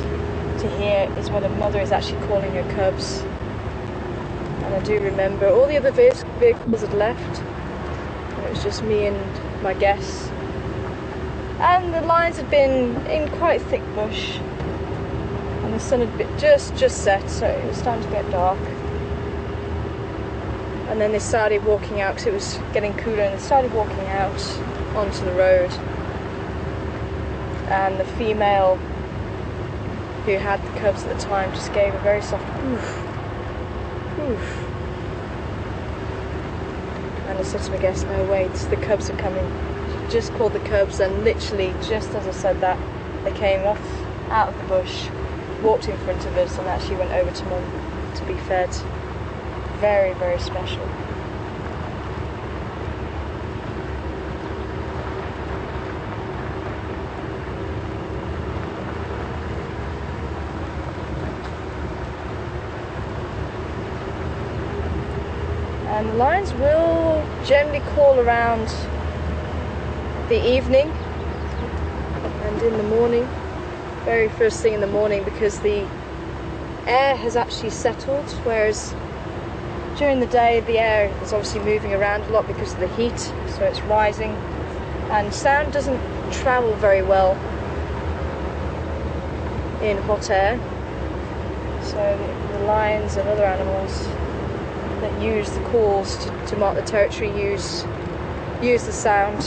to hear is when a mother is actually calling her cubs. And I do remember all the other vehicles had left, and it was just me and my guests. And the lions had been in quite thick bush, and the sun had just set, so it was starting to get dark. And then they started walking out because it was getting cooler, and they started walking out onto the road. And the female who had the cubs at the time just gave a very soft oof, oof. And I said to my guest, no wait, the cubs are coming. She just called the cubs, and literally just as I said that, they came off out of the bush, walked in front of us, and actually went over to Mum to be fed. Very, very special. And the lions will generally call around the evening and in the morning, very first thing in the morning, because the air has actually settled, whereas during the day the air is obviously moving around a lot because of the heat, so it's rising, and sound doesn't travel very well in hot air. So the lions and other animals that use the calls to mark the territory use the sound,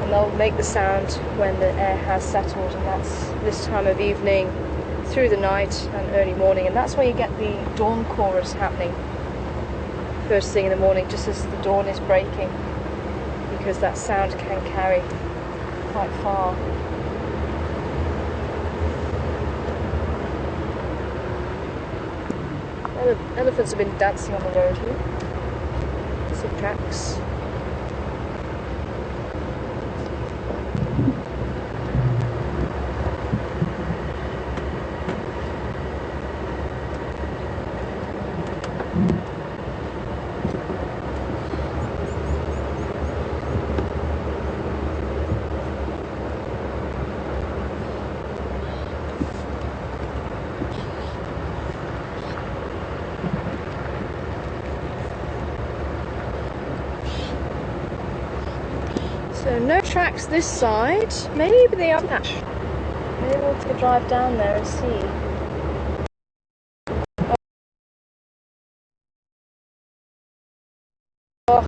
and they'll make the sound when the air has settled, and that's this time of evening through the night and early morning, and that's where you get the dawn chorus happening first thing in the morning, just as the dawn is breaking, because that sound can carry quite far. Elephants have been dancing on the road here. Some tracks. So no tracks this side. Maybe they are that. Maybe we'll take a drive down there and see. Oh.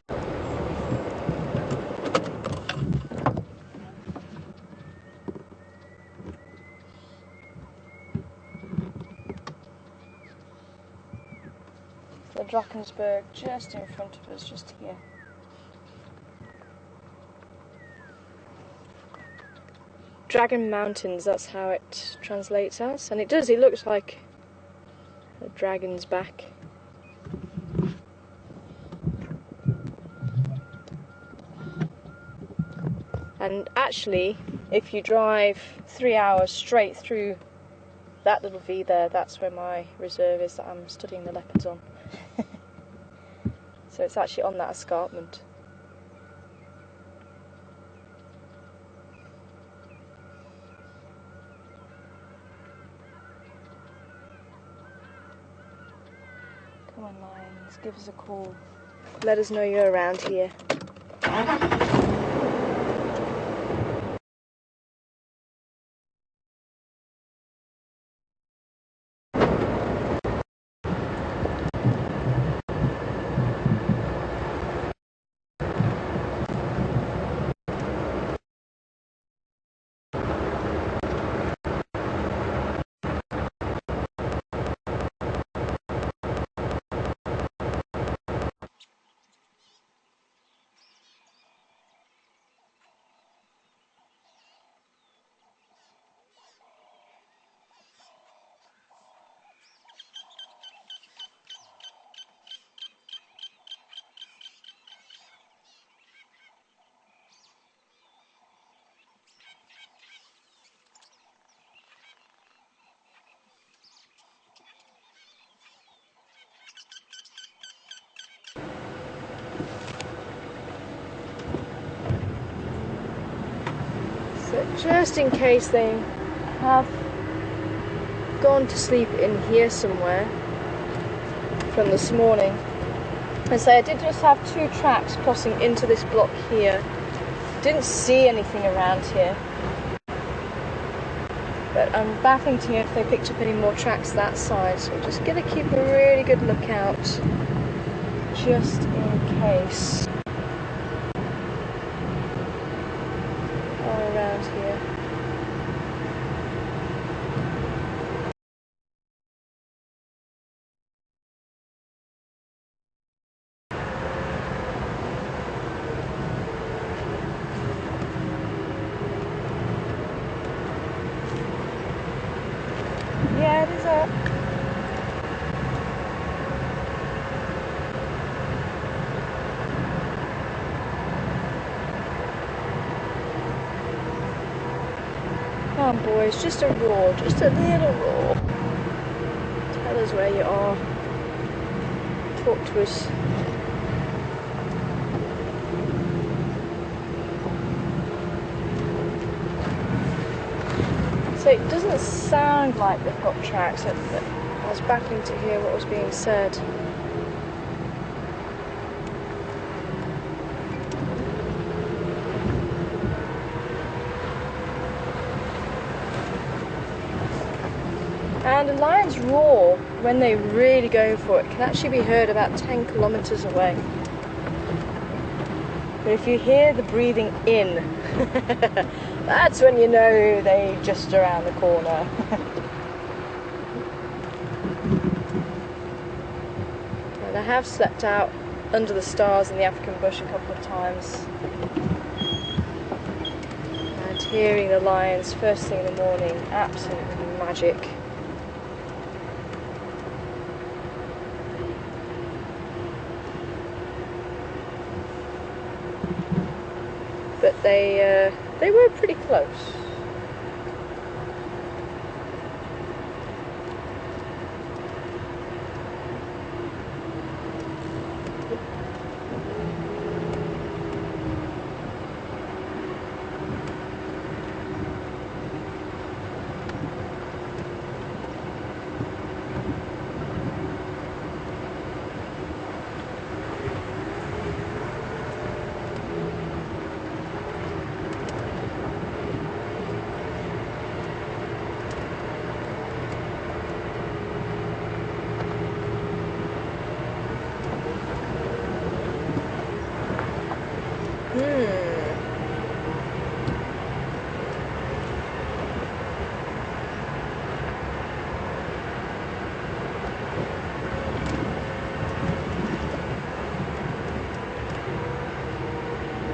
The Drakensberg just in front of us, just here. Dragon Mountains, that's how it translates as, and it does, it looks like a dragon's back. And actually, if you drive 3 hours straight through that little V there, that's where my reserve is that I'm studying the leopards on. So it's actually on that escarpment. Come on, lions, give us a call. Let us know you're around here. just in case they have gone to sleep in here somewhere from this morning. And so I did just have 2 tracks crossing into this block here. Didn't see anything around here, but I'm baffling to hear if they picked up any more tracks that side, so I'm just going to keep a really good lookout just in case. All around here. Yeah, it is up. Come on, boys, just a roar, just a little roar. Tell us where you are. Talk to us. So it doesn't sound like they've got tracks. I was baffling to hear what was being said. And a lion's roar, when they really go for it, can actually be heard about 10 kilometers away. But if you hear the breathing in, that's when you know they just around the corner. And I have slept out under the stars in the African bush a couple of times. And hearing the lions first thing in the morning, absolutely magic. But they were pretty close.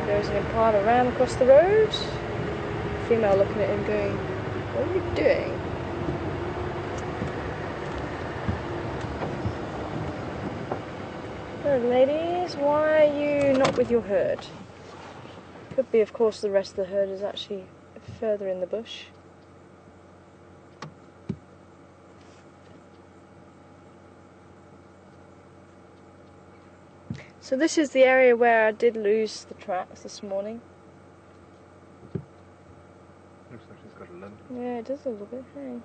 There's an impala ram across the road. Female looking at him going, "What are you doing?" Hello ladies, why are you not with your herd? Could be, of course, the rest of the herd is actually further in the bush. So this is the area where I did lose the tracks this morning. Looks like she's got a limp. Yeah, it does a little bit, hey.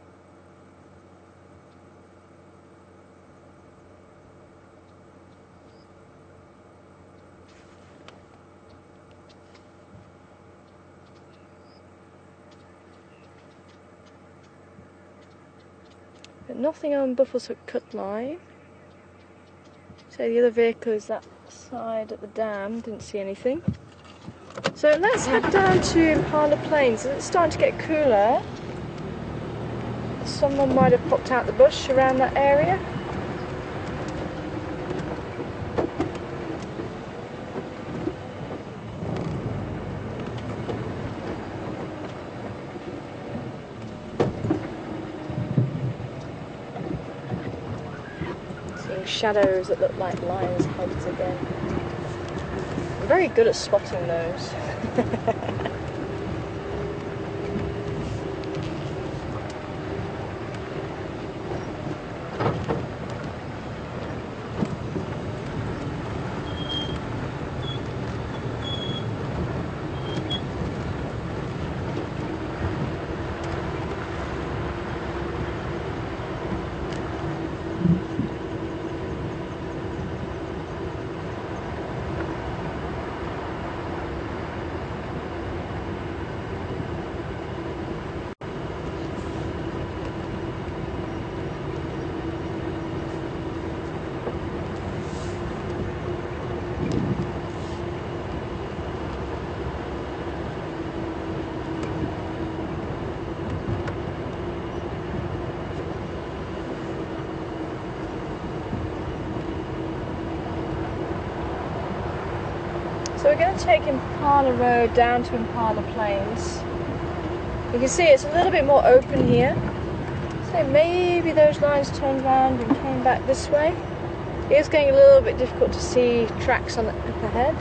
But nothing on Buffalo's Hook Cut Line. So the other vehicle is that side at the dam, didn't see anything. So let's head down to Impala Plains. It's starting to get cooler. Someone might have popped out the bush around that area. Seeing shadows that look like lions' heads again. I'm very good at spotting those. So we're going to take Impala Road down to Impala Plains. You can see it's a little bit more open here. So maybe those lines turned around and came back this way. It is getting a little bit difficult to see tracks on up ahead.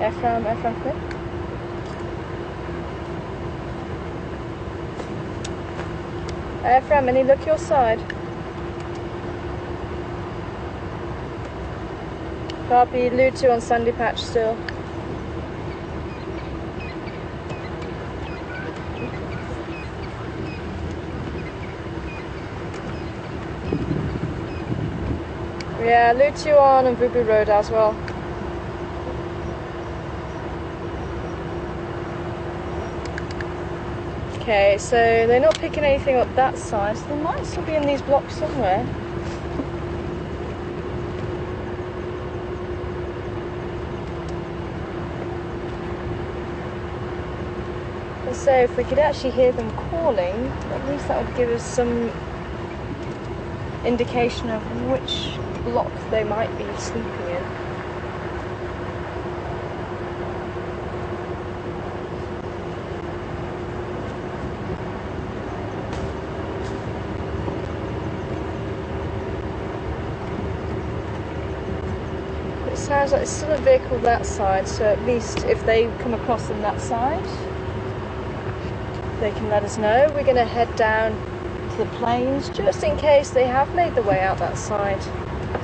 Ephraim, quick. Ephraim, any look your side. Copy, Lutu on Sandy Patch still. Yeah, Lutu on and Vubu Road as well. Okay, so they're not picking anything up that side, so they might still be in these blocks somewhere. So if we could actually hear them calling, at least that would give us some indication of which block they might be sleeping in. It sounds like there's still a vehicle that side, so at least if they come across them that side, they can let us know. We're going to head down to the plains just in case they have made their way out that side.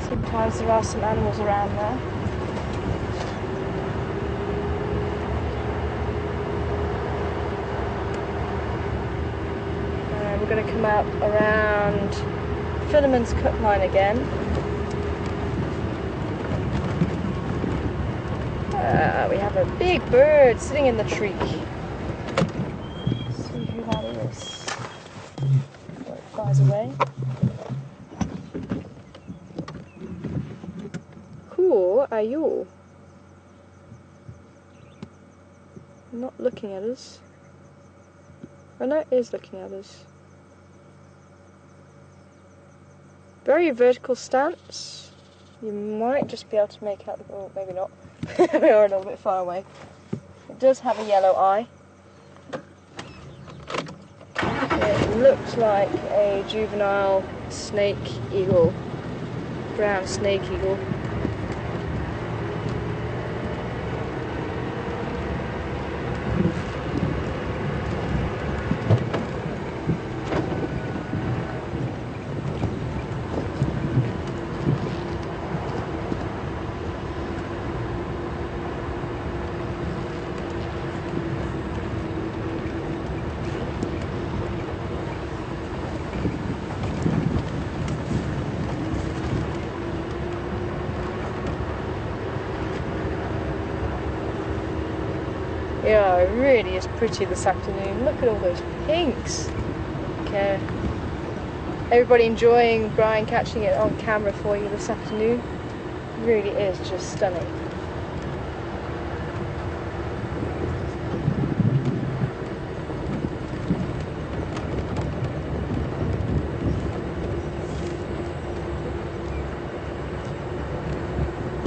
Sometimes there are some animals around there. And we're going to come out around Philemon's cut line again. We have a big bird sitting in the tree. Flies away. Who are you? Not looking at us. Oh no, it is looking at us. Very vertical stance. You might just be able to make out, oh maybe not. We are a little bit far away. It does have a yellow eye. It looks like a juvenile snake eagle, brown snake eagle. Yeah, it really is pretty this afternoon. Look at all those pinks. Okay. Everybody enjoying Brian catching it on camera for you this afternoon. It really is just stunning.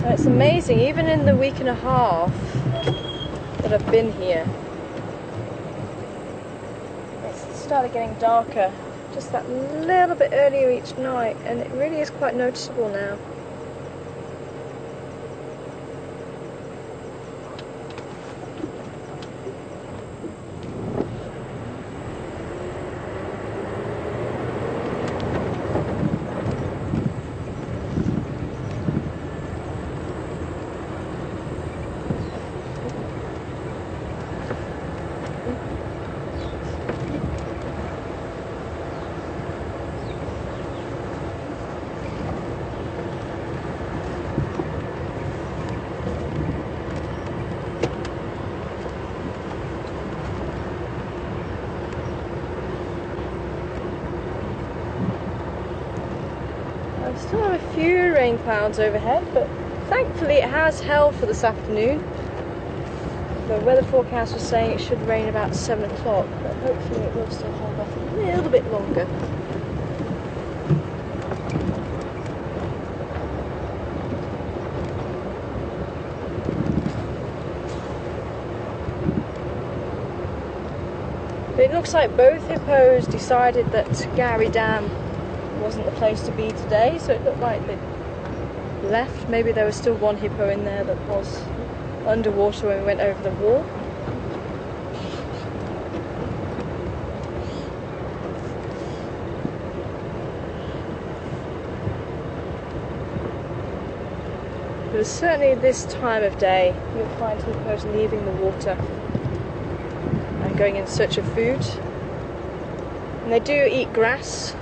It's amazing, even in the week and a half that I've been here, it's started getting darker just that little bit earlier each night, and it really is quite noticeable now. Still have a few rain clouds overhead, but thankfully it has held for this afternoon. The weather forecast was saying it should rain about 7 o'clock, but hopefully it will still hold off a little bit longer. But it looks like both hippos decided that Gary Dam wasn't the place to be today, so it looked like they left. Maybe there was still one hippo in there that was underwater when we went over the wall. But certainly this time of day you'll find hippos leaving the water and going in search of food. And they do eat grass.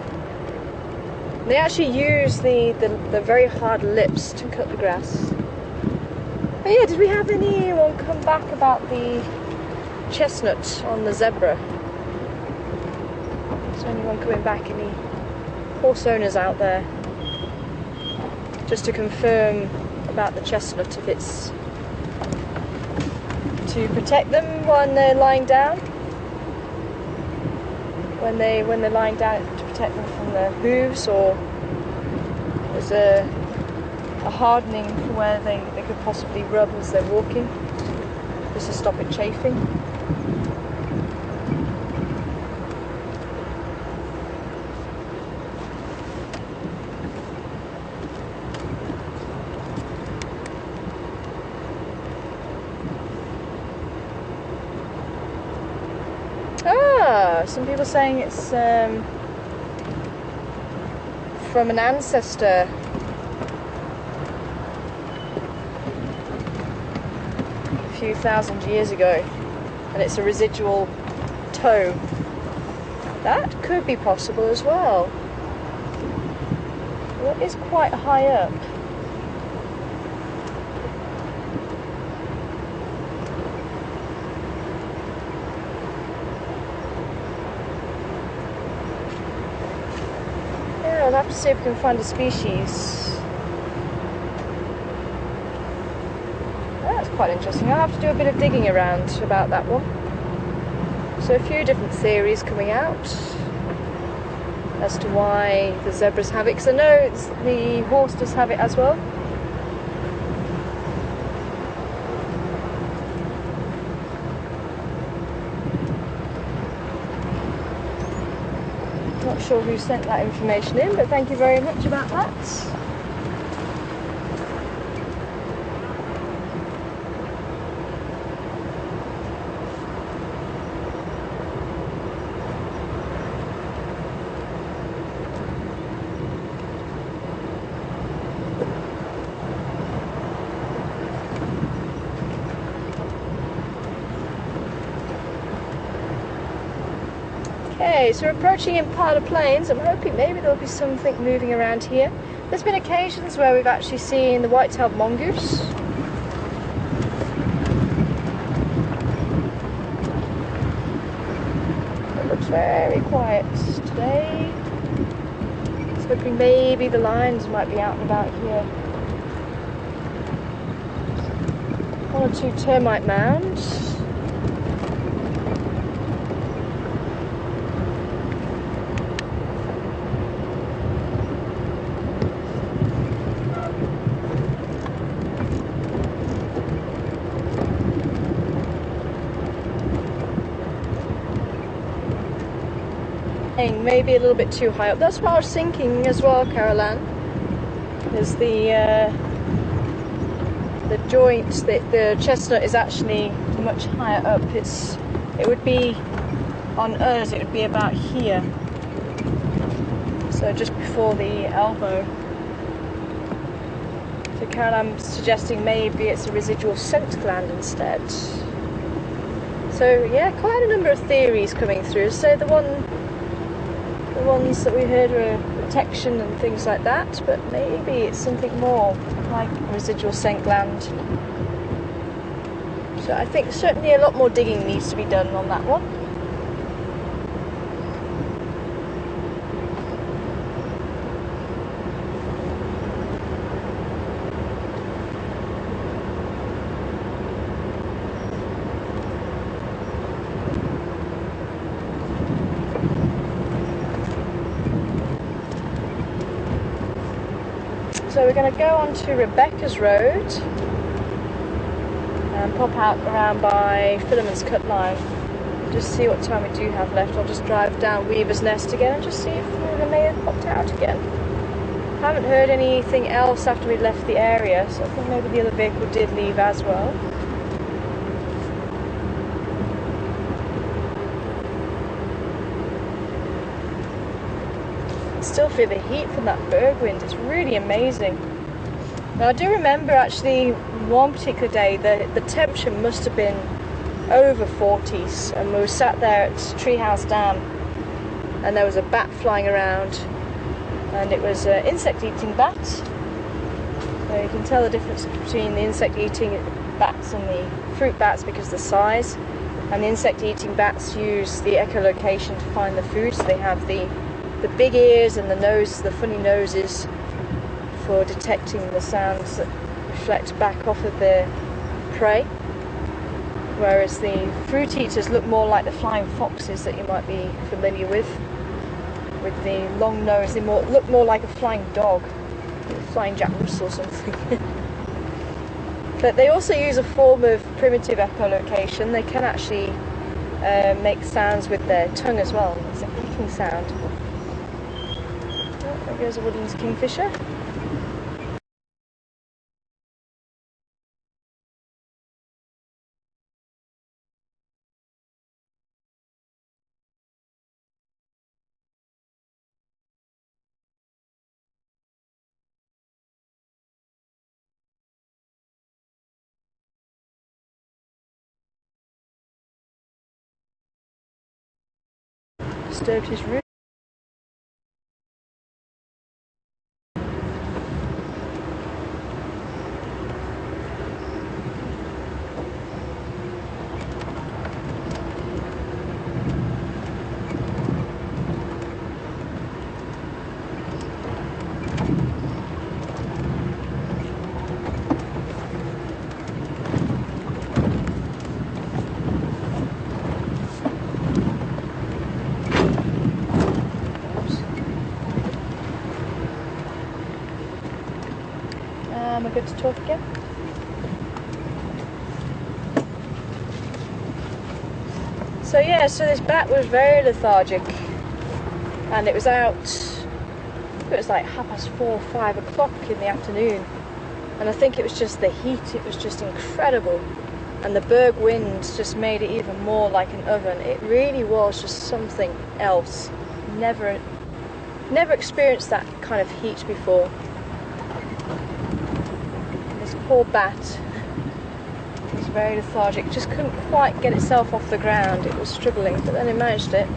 They actually use the very hard lips to cut the grass. Oh yeah, did we have anyone come back about the chestnut on the zebra? Is there anyone coming back? Any horse owners out there? Just to confirm about the chestnut, if it's to protect them when they're lying down? When they're lying down, to protect them from the hooves, or there's a hardening for where they could possibly rub as they're walking, just to stop it chafing. Some people saying it's from an ancestor. A few thousand years ago, and it's a residual toe. That could be possible as well. Well, it is quite high up. I'll have to see if we can find a species. That's quite interesting. I'll have to do a bit of digging around about that one. So a few different theories coming out as to why the zebras have it, because I know the horse does have it as well. Not sure who sent that information in, but thank you very much about that. Okay, so we're approaching Impala Plains. I'm hoping maybe there'll be something moving around here. There's been occasions where we've actually seen the white-tailed mongoose. It looks very quiet today. It's looking maybe the lions might be out and about here. One or two termite mounds. Maybe a little bit too high up. That's what I was thinking as well, Caroline. Is the joint, the chestnut is actually much higher up. It would be on us. It would be about here. So just before the elbow. So Caroline's suggesting maybe it's a residual scent gland instead. So yeah, quite a number of theories coming through. So the ones that we heard were protection and things like that, but maybe it's something more like a residual scent gland. So I think certainly a lot more digging needs to be done on that one. So we're going to go on to Rebecca's Road and pop out around by Philemon's Cut Line. Just see what time we do have left. I'll just drive down Weaver's Nest again and just see if they may have popped out again. I haven't heard anything else after we left the area, so I think maybe the other vehicle did leave as well. Still feel the heat from that berg wind. It's really amazing. Now I do remember actually one particular day the temperature must have been over 40s, and we were sat there at Treehouse Dam and there was a bat flying around, and it was an insect eating bat. So you can tell the difference between the insect eating bats and the fruit bats because of the size. And the insect eating bats use the echolocation to find the food, so they have the big ears and the nose, the funny noses, for detecting the sounds that reflect back off of their prey. Whereas the fruit eaters look more like the flying foxes that you might be familiar with the long nose. They look more like a flying dog, a flying Jack Russell or something. But they also use a form of primitive echolocation. They can actually make sounds with their tongue as well. It's a clicking sound. Oh, there goes a woodland kingfisher. Disturbed his room. Am I good to talk again? So yeah, so this bat was very lethargic, and it was out, it was like 4:30, 5 o'clock in the afternoon, and I think it was just the heat. It was just incredible, and the berg winds just made it even more like an oven. It really was just something else. Never experienced that kind of heat before. Poor bat was very lethargic, just couldn't quite get itself off the ground. It was struggling, but then it managed it.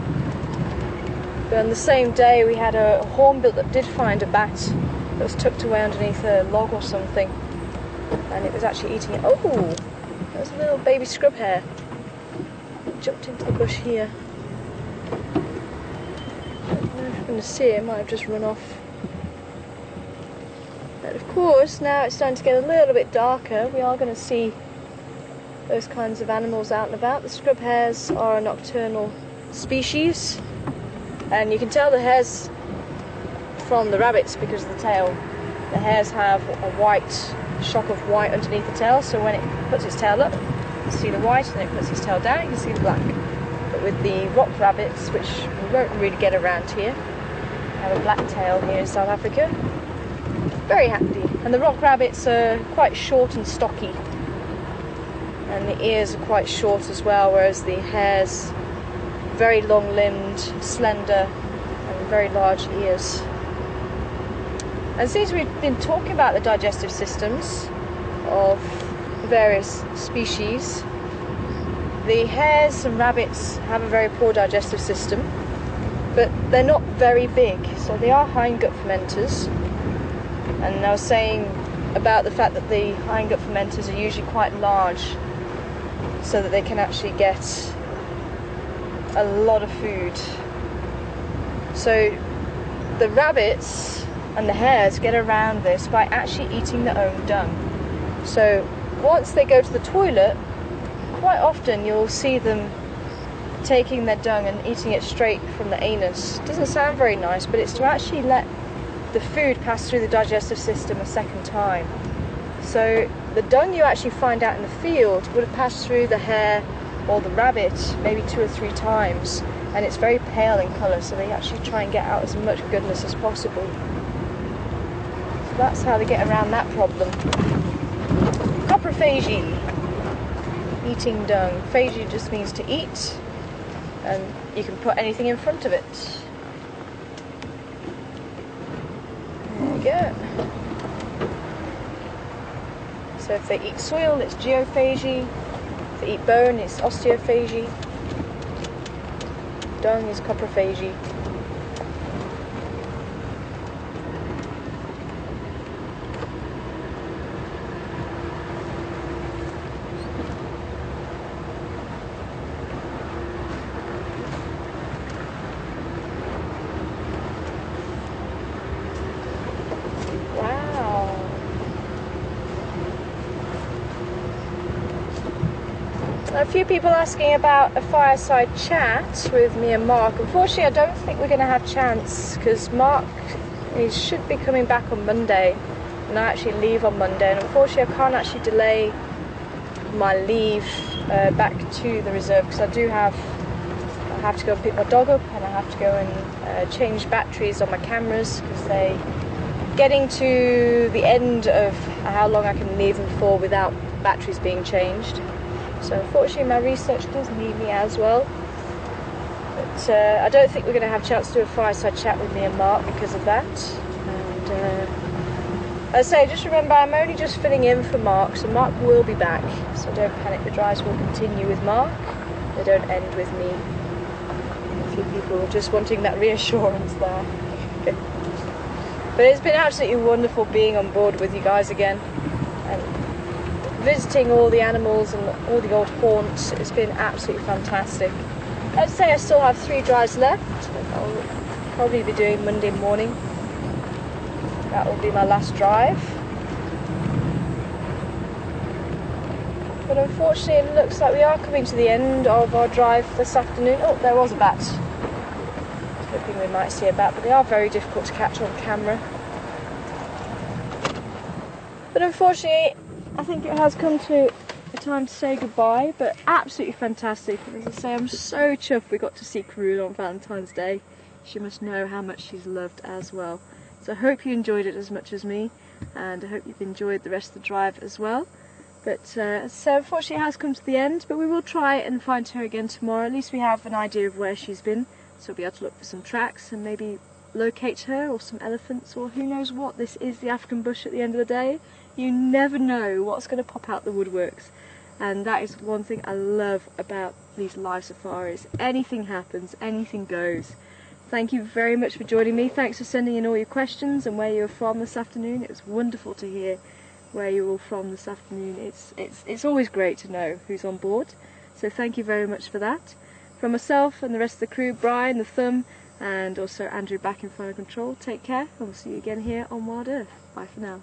But on the same day we had a hornbill that did find a bat that was tucked away underneath a log or something, and it was actually eating it. Oh, there's a little baby scrub hare. It jumped into the bush here. I don't know if you're going to see it, it might have just run off. And of course, now it's starting to get a little bit darker, we are going to see those kinds of animals out and about. The scrub hares are a nocturnal species, and you can tell the hares from the rabbits because of the tail. The hares have a white shock of white underneath the tail, so when it puts its tail up, you can see the white, and then it puts its tail down, you can see the black. But with the rock rabbits, which we won't really get around here, have a black tail here in South Africa. Very happy. And the rock rabbits are quite short and stocky, and the ears are quite short as well, whereas the hares very long-limbed, slender, and very large ears. And since we've been talking about the digestive systems of various species, the hares and rabbits have a very poor digestive system, but they're not very big, so they are hindgut fermenters. And I was saying about the fact that the hindgut fermenters are usually quite large, so that they can actually get a lot of food. So the rabbits and the hares get around this by actually eating their own dung. So once they go to the toilet, quite often you'll see them taking their dung and eating it straight from the anus. Doesn't sound very nice, but it's to actually let the food pass through the digestive system a second time. So the dung you actually find out in the field would have passed through the hare or the rabbit maybe 2 or 3 times, and it's very pale in colour, so they actually try and get out as much goodness as possible. So that's how they get around that problem. Coprophagy, eating dung. Phagy just means to eat, and you can put anything in front of it. There you go. So if they eat soil, it's geophagy. If they eat bone, it's osteophagy. Dung is coprophagy. A few people asking about a fireside chat with me and Mark. Unfortunately, I don't think we're going to have a chance because Mark should be coming back on Monday, and I actually leave on Monday, and unfortunately I can't actually delay my leave back to the reserve because I have to go and pick my dog up, and I have to go and change batteries on my cameras because they getting to the end of how long I can leave them for without batteries being changed. So unfortunately my research does need me as well, but I don't think we're going to have a chance to do a fireside chat with me and Mark because of that. And as I say, just remember I'm only just filling in for Mark, so Mark will be back, so don't panic, the drives will continue with Mark, they don't end with me. A few people are just wanting that reassurance there. But it's been absolutely wonderful being on board with you guys again, and visiting all the animals and all the old haunts. It's been absolutely fantastic. I'd say I still have 3 drives left. I'll probably be doing Monday morning. That will be my last drive. But unfortunately it looks like we are coming to the end of our drive this afternoon. Oh, there was a bat. I was hoping we might see a bat, but they are very difficult to catch on camera. But unfortunately I think it has come to a time to say goodbye, but absolutely fantastic. And as I say, I'm so chuffed we got to see KARULA on Valentine's Day. She must know how much she's loved as well. So I hope you enjoyed it as much as me, and I hope you've enjoyed the rest of the drive as well. But so unfortunately it has come to the end, but we will try and find her again tomorrow. At least we have an idea of where she's been, so we'll be able to look for some tracks and maybe locate her, or some elephants, or who knows what. This is the African bush at the end of the day. You never know what's going to pop out the woodworks, and that is one thing I love about these live safaris. Anything happens, anything goes. Thank you very much for joining me. Thanks for sending in all your questions and where you're from this afternoon. It was wonderful to hear where you're all from this afternoon. It's always great to know who's on board, so thank you very much for that. From myself and the rest of the crew, Brian, the Thumb, and also Andrew back in final control, take care, and we'll see you again here on Wild Earth. Bye for now.